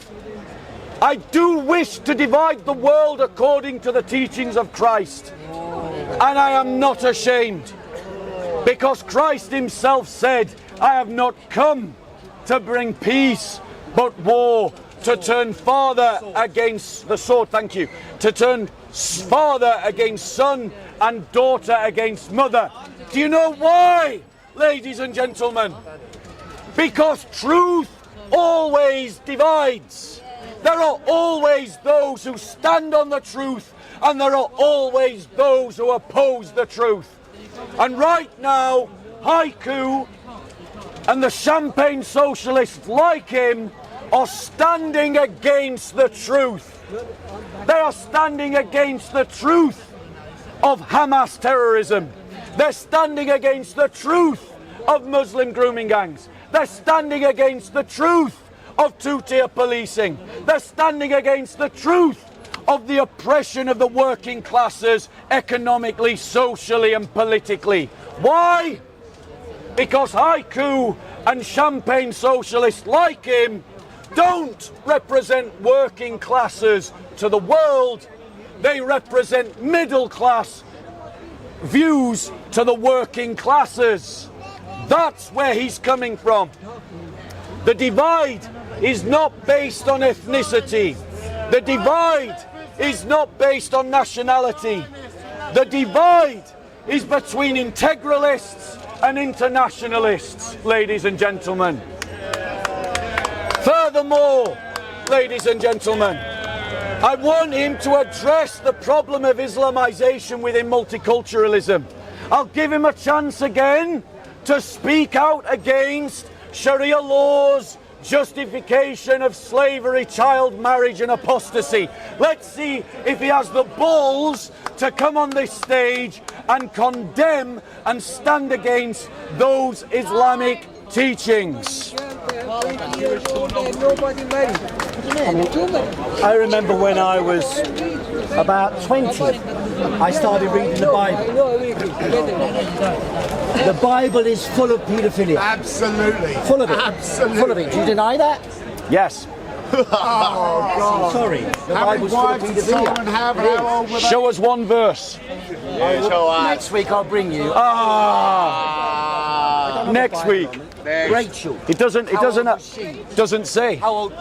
I do wish to divide the world according to the teachings of Christ. And I am not ashamed. Because Christ himself said, I have not come to bring peace, but war, to turn father against the sword, thank you, to turn father against son and daughter against mother. Do you know why, ladies and gentlemen? Because truth always divides. There are always those who stand on the truth, and there are always those who oppose the truth. And right now, Haiku and the champagne socialists like him are standing against the truth. They are standing against the truth of Hamas terrorism. They're standing against the truth of Muslim grooming gangs. They're standing against the truth of two-tier policing. They're standing against the truth of the oppression of the working classes economically, socially and politically. Why? Because Haiku and champagne socialists like him don't represent working classes to the world. They represent middle class views to the working classes. That's where he's coming from. The divide is not based on ethnicity. The divide is not based on nationality. The divide is between integralists and internationalists, ladies and gentlemen. Furthermore, ladies and gentlemen, I want him to address the problem of Islamization within multiculturalism. I'll give him a chance again to speak out against Sharia laws, justification of slavery, child marriage and apostasy. Let's see if he has the balls to come on this stage and condemn and stand against those Islamic teachings. I remember when I was about 20, I started reading the Bible. The Bible is full of paedophilia. Absolutely. Full of it. Absolutely. Full of it. Do you deny that? Yes. Oh, God. Sorry. The How many Bible's full of wives did Solomon paedophilia. have? How old were they? Show us one verse. Next week I'll bring you Next week. Rachel. It doesn't How old was she? say. How old?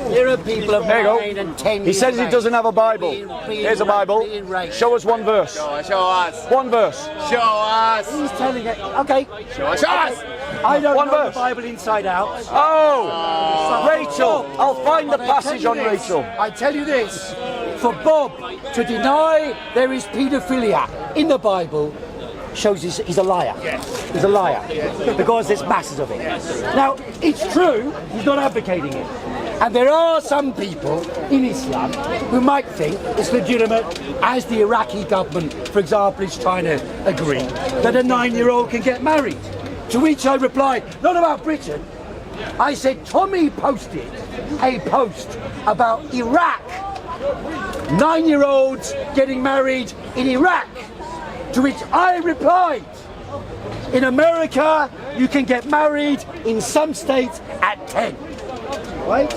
There are people of There you 9 go. and 10 He years says of he age doesn't have a Bible. being Here's a Bible. raped. Show us one verse. Show us. One verse. Show us. He's telling it. Okay. Show us. I don't One know verse. the Bible inside out. Oh, Rachel. I'll find the But I tell passage you on this, Rachel. I tell you this, for Bob to deny there is paedophilia in the Bible shows he's a liar. He's a liar. Because there's masses of it. Now, it's true, he's not advocating it. And there are some people in Islam who might think it's legitimate, as the Iraqi government, for example, is trying to agree, that a 9-year-old can get married. To which I replied, not about Britain. I said, Tommy posted a post about Iraq. 9-year-olds getting married in Iraq. To which I replied, in America, you can get married in some states at 10. Right?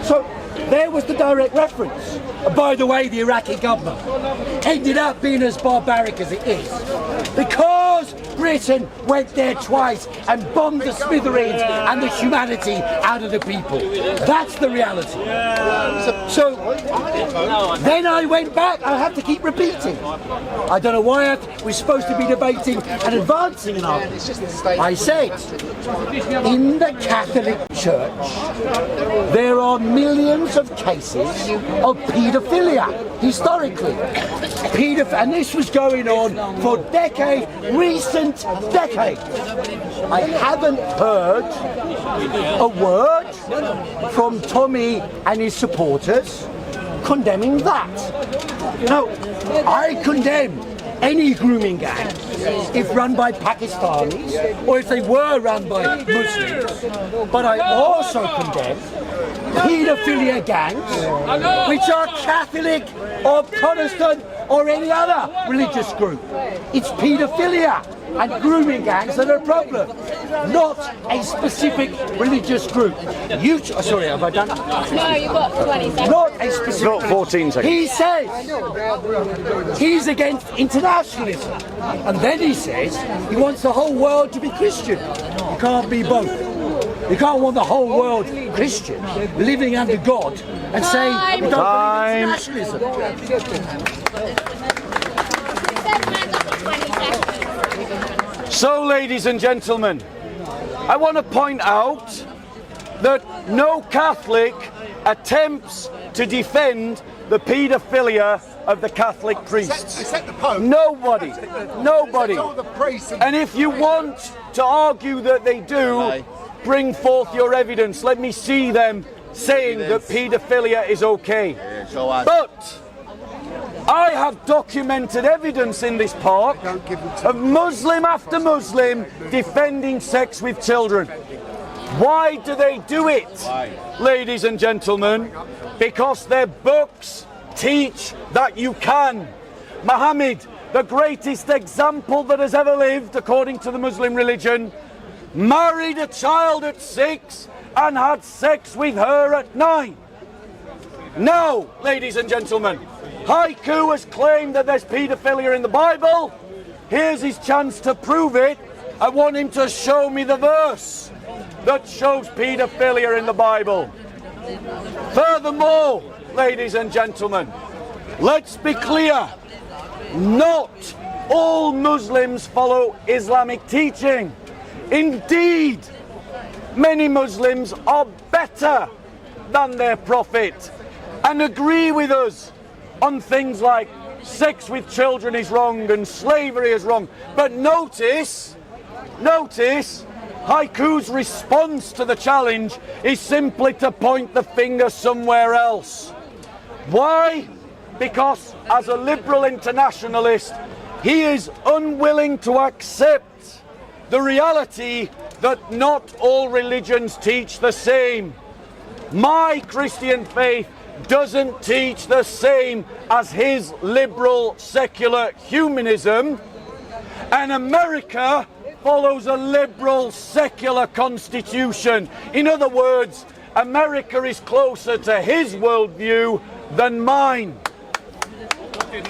So there was the direct reference. By the way, the Iraqi government ended up being as barbaric as it is because Britain went there twice and bombed the smithereens and the humanity out of the people. That's the reality. So then I went back. I have to keep repeating. I don't know why we're supposed to be debating and advancing an argument. I said, in the Catholic Church, there are millions of cases of paedophilia, historically. And this was going on for decades, recent decades. I haven't heard a word from Tommy and his supporters condemning that. Now, I condemn any grooming gang if run by Pakistanis or if they were run by Muslims, but I also condemn paedophilia gangs which are Catholic or Protestant or any other religious group. It's paedophilia and grooming gangs that are a problem, not a specific religious group. Sorry, have I done? No, you've got 20 seconds. Not a specific. Not 14 seconds. He says he's against internationalism, and then he says he wants the whole world to be Christian. You can't be both. You can't want the whole world Christian, living under God, and saying you don't believe in internationalism. So, ladies and gentlemen, I want to point out that no Catholic attempts to defend the paedophilia of the Catholic priests. Except the Pope. Nobody. Nobody. All the priests and And if you want to argue that they do, bring forth your evidence. Let me see them saying that paedophilia is okay. But I have documented evidence in this park of Muslim after Muslim defending sex with children. Why do they do it, ladies and gentlemen? Because their books teach that you can. Muhammad, the greatest example that has ever lived, according to the Muslim religion, married a child at 6 and had sex with her at 9. Now, ladies and gentlemen, Haiku has claimed that there's paedophilia in the Bible. Here's his chance to prove it. I want him to show me the verse that shows paedophilia in the Bible. Furthermore, ladies and gentlemen, let's be clear. Not all Muslims follow Islamic teaching. Indeed, many Muslims are better than their prophet and agree with us on things like sex with children is wrong and slavery is wrong. But notice, Haiku's response to the challenge is simply to point the finger somewhere else. Why? Because as a liberal internationalist, he is unwilling to accept the reality that not all religions teach the same. My Christian faith doesn't teach the same as his liberal secular humanism, and America follows a liberal secular constitution. In other words, America is closer to his worldview than mine.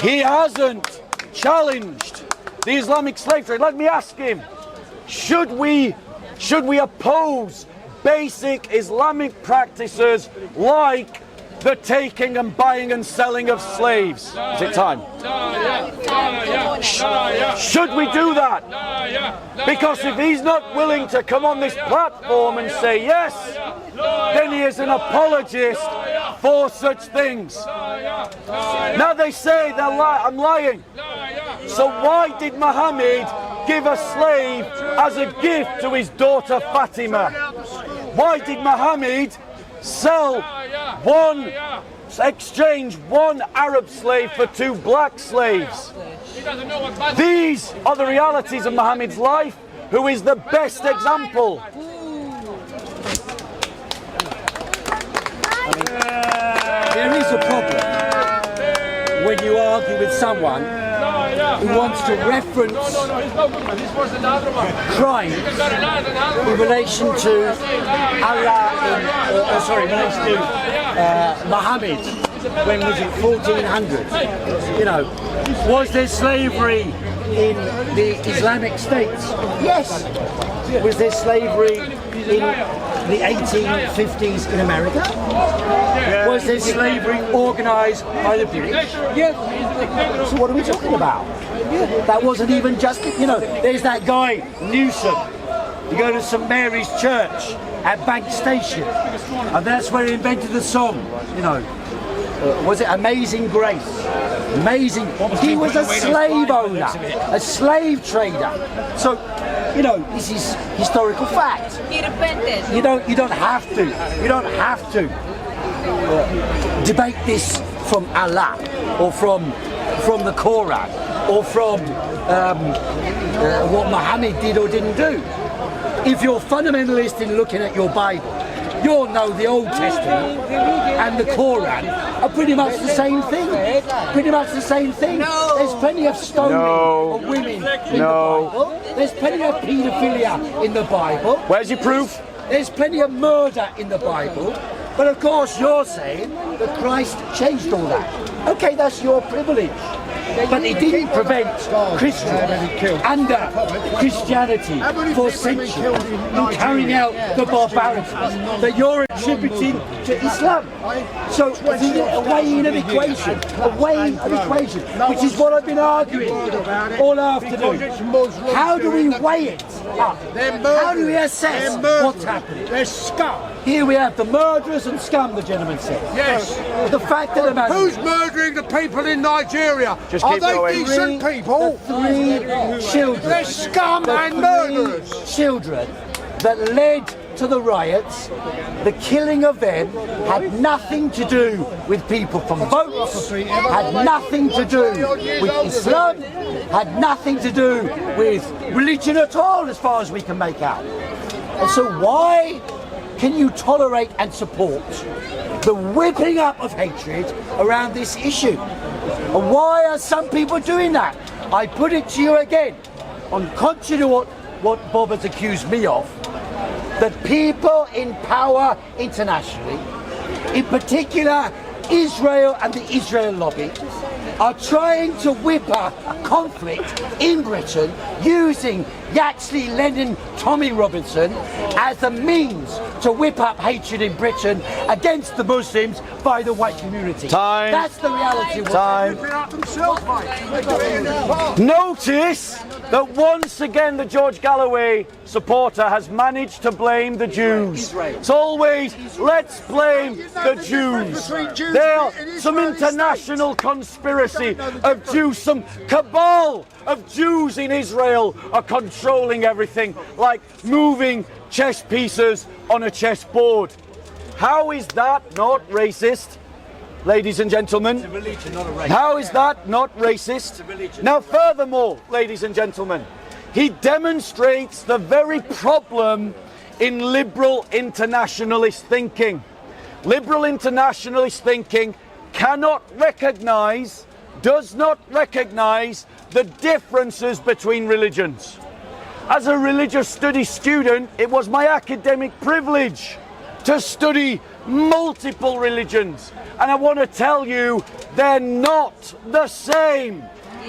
He hasn't challenged the Islamic slave trade. Let me ask him, should we oppose basic Islamic practices like the taking and buying and selling of slaves? Is it time? Should we do that? Because if he's not willing to come on this platform and say yes, then he is an apologist for such things. Now they say I'm lying. So why did Muhammad give a slave as a gift to his daughter Fatima? Why did Muhammad exchange one Arab slave for 2 black slaves? These are the realities of Muhammad's life, who is the best example. There is a problem when you argue with someone who wants to reference crimes in relation to Allah, in relation to Muhammad. When was it? 1400. You know, was there slavery in the Islamic states? Yes. Was there slavery in the 1850s in America? Was there slavery organised by the British? Yes. So what are we talking about? That wasn't even just, you know, there's that guy, Newsom. You go to St Mary's Church at Bank Station, and that's where he invented the song, you know. Was it Amazing Grace? Amazing. He was a slave owner, a slave trader. So, you know, this is historical fact. He repented. You don't have to debate this from Allah or from the Quran or from what Muhammad did or didn't do. If you're fundamentalist in looking at your Bible, you'll know the Old Testament and the Quran are pretty much the same thing. Pretty much the same thing. No. There's plenty of stoning of women in the Bible. There's plenty of paedophilia in the Bible. Where's your proof? There's plenty of murder in the Bible. But of course you're saying that Christ changed all that. Okay, that's your privilege. But it didn't prevent Christians under Christianity for centuries from carrying out the barbarities that you're attributing to Islam. So there's a weighing of equation, which is what I've been arguing all afternoon. How do we weigh it? up? How do we assess what's happening? They're scum. Here we have the murderers and scum, the gentleman said. Yes. The fact of the matter Who's is, murdering the people in Nigeria? Just Are keep they going. decent people? the 3 children. They're scum and murderers. Children that led to the riots, the killing of them had nothing to do with people from votes, had nothing to do with Islam, had nothing to do with religion at all, as far as we can make out. And so why can you tolerate and support the whipping up of hatred around this issue? And why are some people doing that? I put it to you again, on contrary to what Bob has accused me of, that people in power internationally, in particular Israel and the Israel lobby, are trying to whip up a conflict in Britain using Yaxley, Lennon, Tommy Robinson as a means to whip up hatred in Britain against the Muslims by the white community. Time. That's the reality. of what's Time. Notice that once again the George Galloway supporter has managed to blame the Jews. It's always, let's blame the Jews. There some international conspiracy of Jews, some cabal of Jews in Israel are controlling everything, like moving chess pieces on a chessboard. How is that not racist? Ladies and gentlemen, how is that not racist? Now furthermore, ladies and gentlemen, he demonstrates the very problem in liberal internationalist thinking. Liberal internationalist thinking cannot recognise, does not recognise the differences between religions. As a religious studies student, it was my academic privilege to study multiple religions, and I want to tell you they're not the same.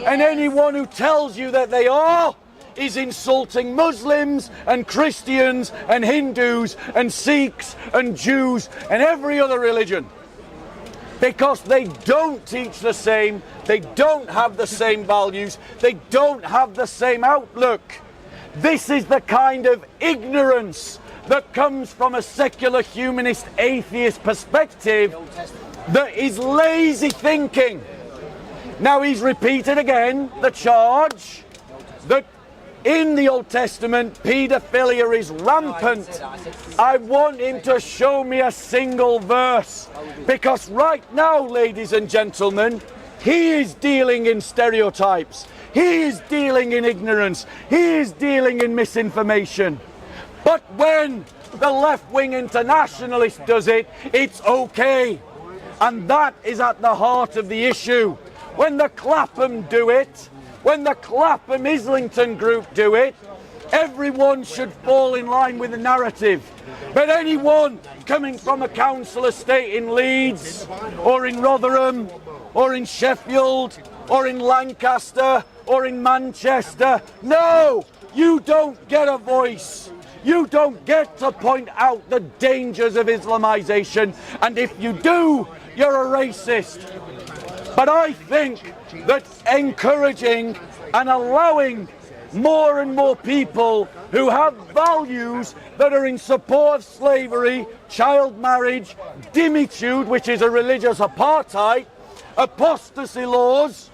And anyone who tells you that they are is insulting Muslims and Christians and Hindus and Sikhs and Jews and every other religion, because they don't teach the same, they don't have the same values, they don't have the same outlook. This is the kind of ignorance that comes from a secular humanist atheist perspective that is lazy thinking. Now he's repeated again the charge that in the Old Testament paedophilia is rampant. I want him to show me a single verse, because right now, ladies and gentlemen, he is dealing in stereotypes, he is dealing in ignorance, he is dealing in misinformation. But when the left-wing internationalist does it, it's okay. And that is at the heart of the issue. When the Clapham do it, when the Clapham Islington group do it, everyone should fall in line with the narrative. But anyone coming from a council estate in Leeds, or in Rotherham, or in Sheffield, or in Lancaster, or in Manchester, no, you don't get a voice. You don't get to point out the dangers of Islamization, and if you do, you're a racist. But I think that encouraging and allowing more and more people who have values that are in support of slavery, child marriage, dhimmitude, which is a religious apartheid, apostasy laws,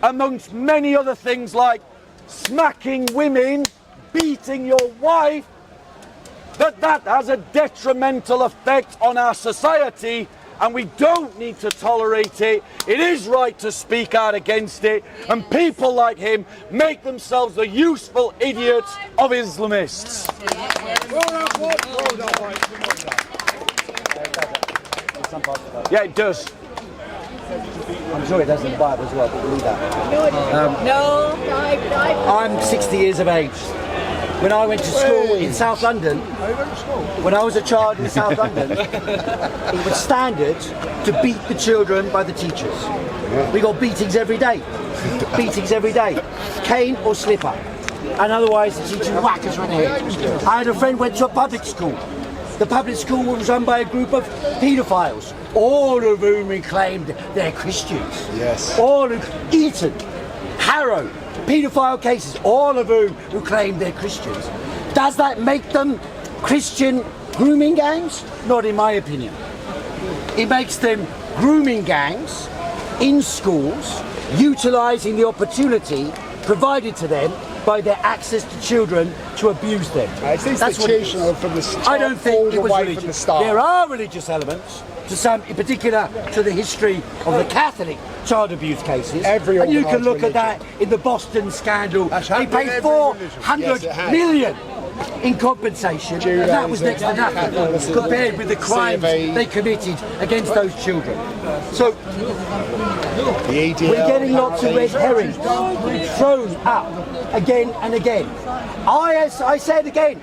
amongst many other things like smacking women, beating your wife, that has a detrimental effect on our society, and we don't need to tolerate it. It is right to speak out against it, and people like him make themselves the useful idiots of Islamists. Yeah, it does. I'm sure it does in the Bible as well, but believe that. No. I'm 60 years of age. When I went to school in South London, when I was a child in South London, it was standard to beat the children by the teachers. We got beatings every day. Beatings every day. Cane or slipper. And otherwise the teacher would whack us right in the head. I had a friend who went to a public school. The public school was run by a group of paedophiles, all of whom claimed they're Christians. Yes. All of Eton, harrow, paedophile cases, all of who claim they're Christians. Does that make them Christian grooming gangs? Not in my opinion. It makes them grooming gangs in schools, utilising the opportunity provided to them by their access to children to abuse them. It's institutional from the start. I don't think it was from religious. the start. There are religious elements, to some, in particular to the history of the Catholic child abuse cases. And you can look at that in the Boston scandal. They paid 400 million in compensation, and that was next to nothing compared with the crimes they committed against those children. So we're getting lots of red herrings thrown up again and again. I say it again.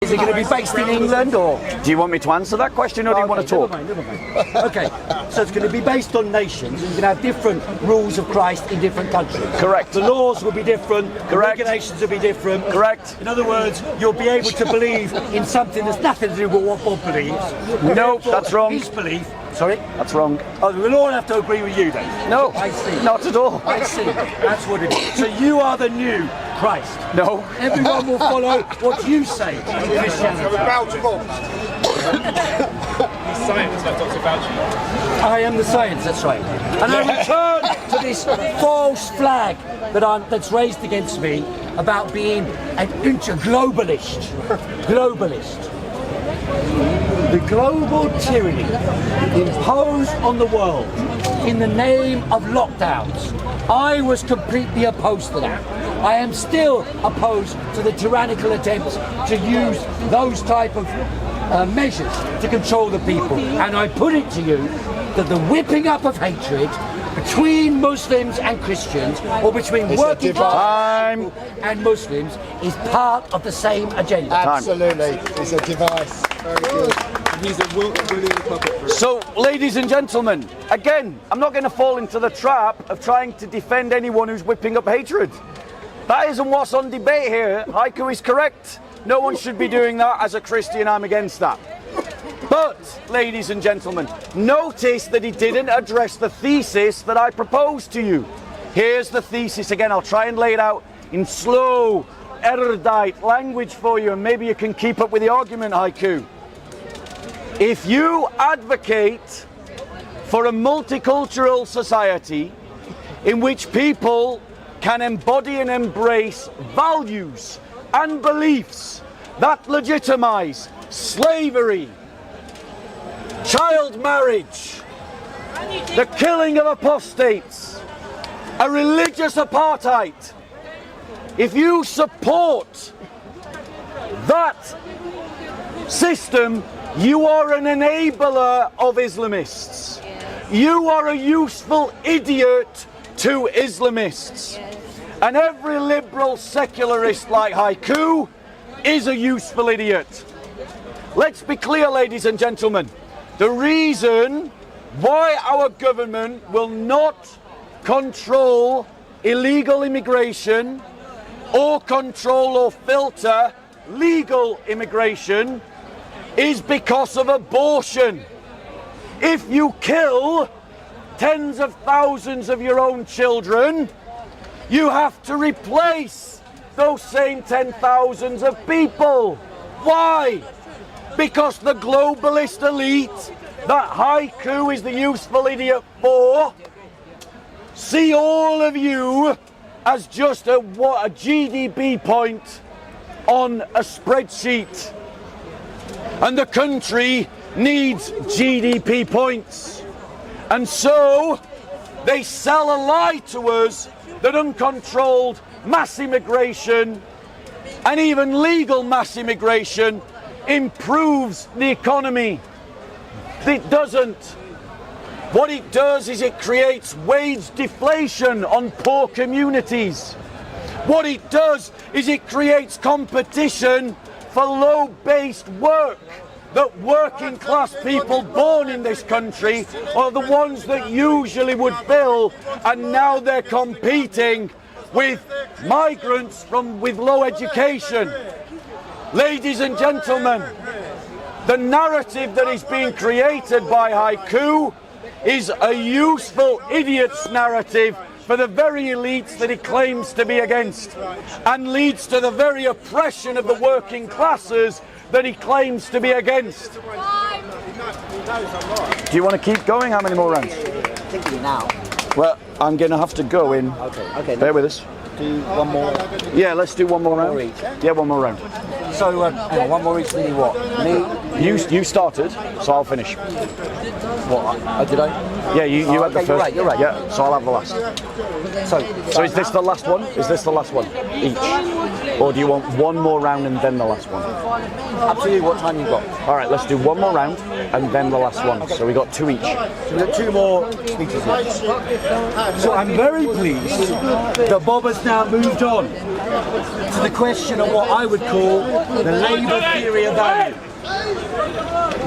Is it going to be based in England or? Do you want me to answer that question or do you want to talk? Never mind. Okay, so it's going to be based on nations, and you can have different rules of Christ in different countries. Correct. The laws will be different, the Correct. regulations will be different. Correct. In other words, you'll be able to believe in something that's nothing to do with what Bob believes. No, that's wrong. His belief. Sorry? That's wrong. Oh, we'll all have to agree with you then. No, I see. not at all. I see. That's what it is. So you are the new Christ. No. Everyone will follow what you say in Christianity. Science, like Dr. Fauci. I am the science, that's right. And I return to this false flag that's raised against me about being an globalist. Globalist. The global tyranny imposed on the world in the name of lockdowns. I was completely opposed to that. I am still opposed to the tyrannical attempts to use those type of measures to control the people. And I put it to you that the whipping up of hatred between Muslims and Christians, or between working class people and Muslims, is part of the same agenda. Absolutely. It's a device. Very good. He's a willing puppet. So, ladies and gentlemen, again, I'm not going to fall into the trap of trying to defend anyone who's whipping up hatred. That isn't what's on debate here. Haiku is correct. No one should be doing that. As a Christian, I'm against that. But, ladies and gentlemen, notice that he didn't address the thesis that I proposed to you. Here's the thesis again. I'll try and lay it out in slow, erudite language for you, and maybe you can keep up with the argument, Haiku. If you advocate for a multicultural society in which people can embody and embrace values and beliefs that legitimize slavery, child marriage, the killing of apostates, a religious apartheid, if you support that system, you are an enabler of Islamists. You are a useful idiot to Islamists. And every liberal secularist like Haiku is a useful idiot. Let's be clear, ladies and gentlemen. The reason why our government will not control illegal immigration or control or filter legal immigration is because of abortion. If you kill tens of thousands of your own children, you have to replace those same 10,000s of people. Why? Because the globalist elite that Haiku is the useful idiot for see all of you as just a GDP point on a spreadsheet. And the country needs GDP points. And so they sell a lie to us that uncontrolled mass immigration and even legal mass immigration improves the economy. It doesn't. What it does is it creates wage deflation on poor communities. What it does is it creates competition for low-based work that working class people born in this country are the ones that usually would fill, and now they're competing with migrants with low education. Ladies and gentlemen, the narrative that is being created by Haiku is a useful idiot's narrative for the very elites that he claims to be against, and leads to the very oppression of the working classes that he claims to be against. Do you want to keep going? How many more rounds? Thinking now. Well, I'm going to have to go in. Okay. Bear with us. Do one more. Yeah, let's do one more round. more each. Yeah, one more round. So, hang on, one more each, meaning what? Me? You started, so I'll finish. What? Did I? Yeah, you had the okay, first. you're right. Yeah, so I'll have the last. So is this the last one? Is this the last one? Each? Or do you want one more round and then the last one? Up to you, what time you've got. All right, let's do one more round and then the last one. So we got 2 each. So we've got 2 more speeches here. So I'm very pleased that Bob has now moved on to the question of what I would call the Labour theory of value.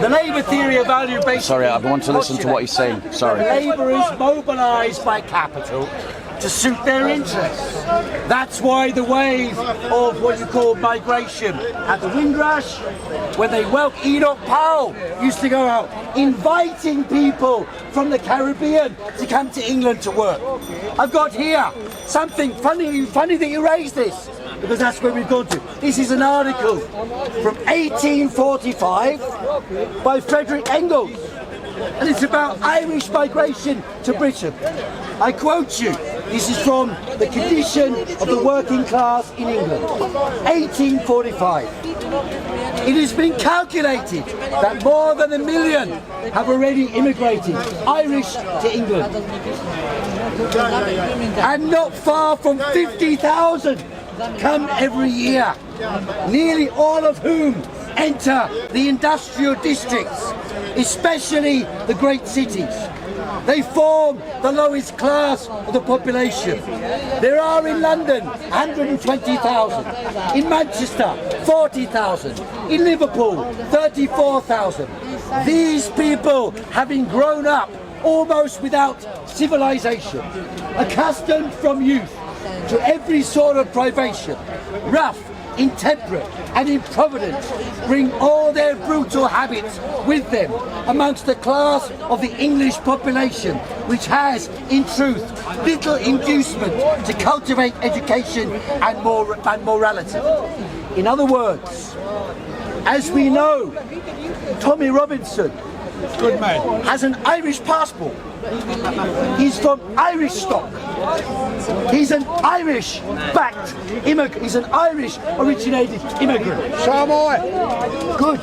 The Labour theory of value basically... Sorry, I want to listen to what he's saying. Sorry. Labour is mobilised by capital to suit their interests. That's why the wave of what you call migration at the Windrush, when they welcomed Enoch Powell, used to go out inviting people from the Caribbean to come to England to work. I've got here something funny that you raised this, because that's where we've gone to. This is an article from 1845 by Frederick Engels, and it's about Irish migration to Britain. I quote you, this is from The Condition of the Working Class in England, 1845. It has been calculated that more than 1 million have already immigrated, Irish to England. And not far from 50,000 come every year, nearly all of whom enter the industrial districts, especially the great cities. They form the lowest class of the population. There are in London 120,000, in Manchester 40,000, in Liverpool 34,000. These people, having grown up almost without civilization, accustomed from youth to every sort of privation, rough, intemperate and improvident, bring all their brutal habits with them amongst the class of the English population, which has, in truth, little inducement to cultivate education and morality. In other words, as we know, Tommy Robinson has an Irish passport. He's from Irish stock. He's an Irish-backed immigrant. He's an Irish-originated immigrant. So am I. Good.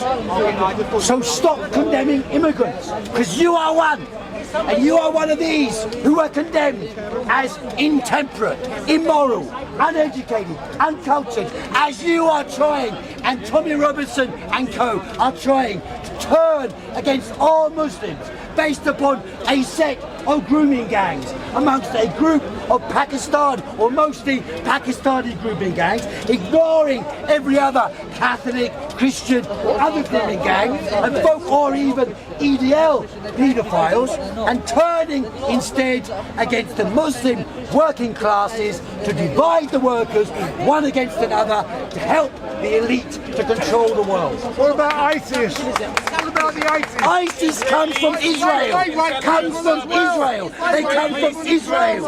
So stop condemning immigrants, because you are one. And you are one of these who are condemned as intemperate, immoral, uneducated, uncultured, as you are trying, and Tommy Robinson and co are trying to turn against all Muslims based upon a set of grooming gangs amongst a group of Pakistan, or mostly Pakistani grooming gangs, ignoring every other Catholic, Christian or other grooming gang, and folk or even EDL paedophiles, and turning instead against the Muslim working classes to divide the workers one against another to help the elite to control the world. What about ISIS? What about the ISIS? ISIS comes from Israel. Comes from Israel. They come from Israel.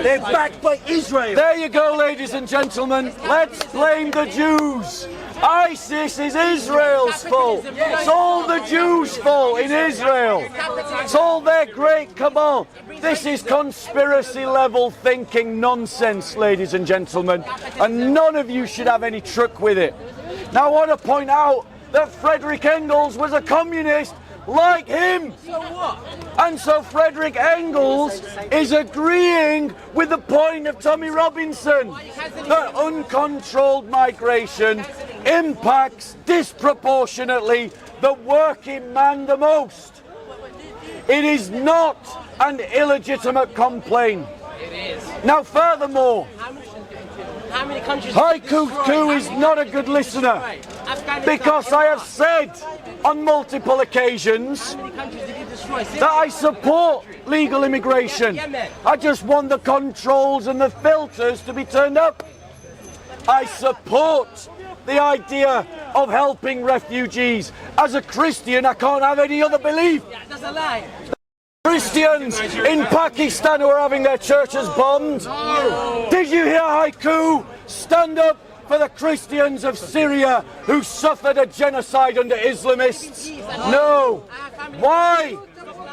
They're backed by Israel. There you go, ladies and gentlemen. Let's blame the Jews. ISIS is Israel's fault. It's all the Jews' fault in Israel. It's all their great cabal. This is conspiracy level thinking nonsense, ladies and gentlemen, and none of you should have any truck with it. Now I want to point out that Frederick Engels was a communist like him. And so Frederick Engels is agreeing with the point of Tommy Robinson, that uncontrolled migration impacts disproportionately the working man the most. It is not an illegitimate complaint. Now furthermore, Haiku is not a good listener, because I have said on multiple occasions that I support legal immigration. I just want the controls and the filters to be turned up. I support the idea of helping refugees. As a Christian, I can't have any other belief. Christians in Pakistan who are having their churches bombed? Did you hear Haiku stand up for the Christians of Syria who suffered a genocide under Islamists? No. Why?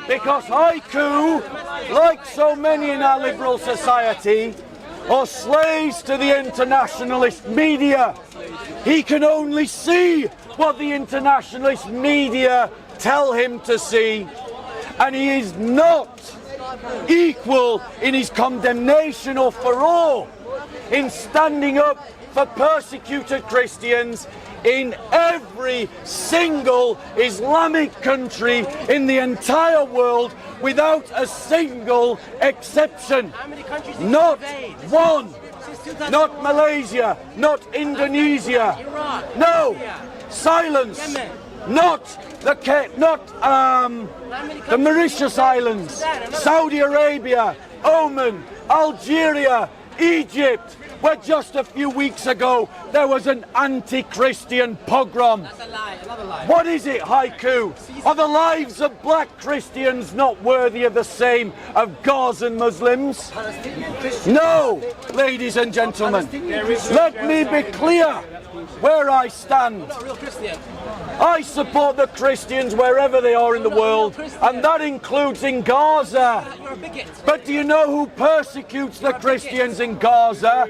Because Haiku, like so many in our liberal society, are slaves to the internationalist media. He can only see what the internationalist media tell him to see, and he is not equal in his condemnation or furore in standing up for persecuted Christians in every single Islamic country in the entire world without a single exception. Not one. Not Malaysia, not Indonesia. No. Silence. Not the Mauritius Islands, Saudi Arabia, Oman, Algeria, Egypt, where just a few weeks ago there was an anti-Christian pogrom. That's a lie, another lie. What is it, Haiku? Are the lives of black Christians not worthy of the same of Gazan Muslims? No, ladies and gentlemen. Let me be clear where I stand. Not a real Christian. I support the Christians wherever they are in the world, and that includes in Gaza. You're a bigot. But do you know who persecutes the Christians in Gaza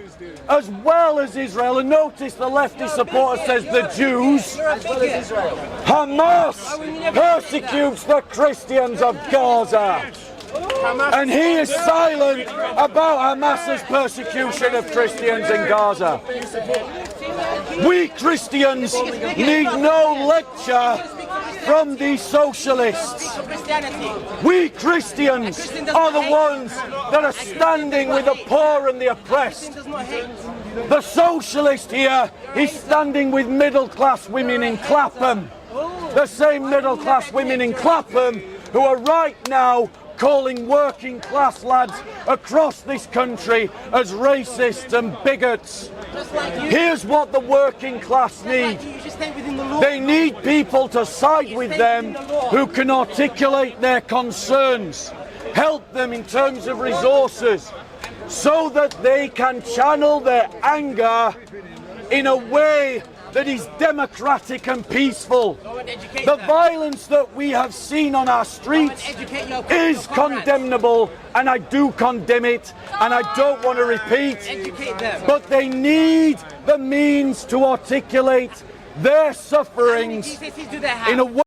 as well as Israel? And notice the leftist supporter says the Jews. You're a bigot. Hamas persecutes the Christians of Gaza. And he is silent about Hamas's persecution of Christians in Gaza. We Christians need no lecture from these socialists. We Christians are the ones that are standing with the poor and the oppressed. The socialist here is standing with middle-class women in Clapham. The same middle-class women in Clapham who are right now calling working class lads across this country as racists and bigots. Here's what the working class need. They need people to side with them who can articulate their concerns, help them in terms of resources, so that they can channel their anger in a way that is democratic and peaceful. The violence that we have seen on our streets is condemnable, and I do condemn it, and I don't want to repeat, but they need the means to articulate their sufferings in a way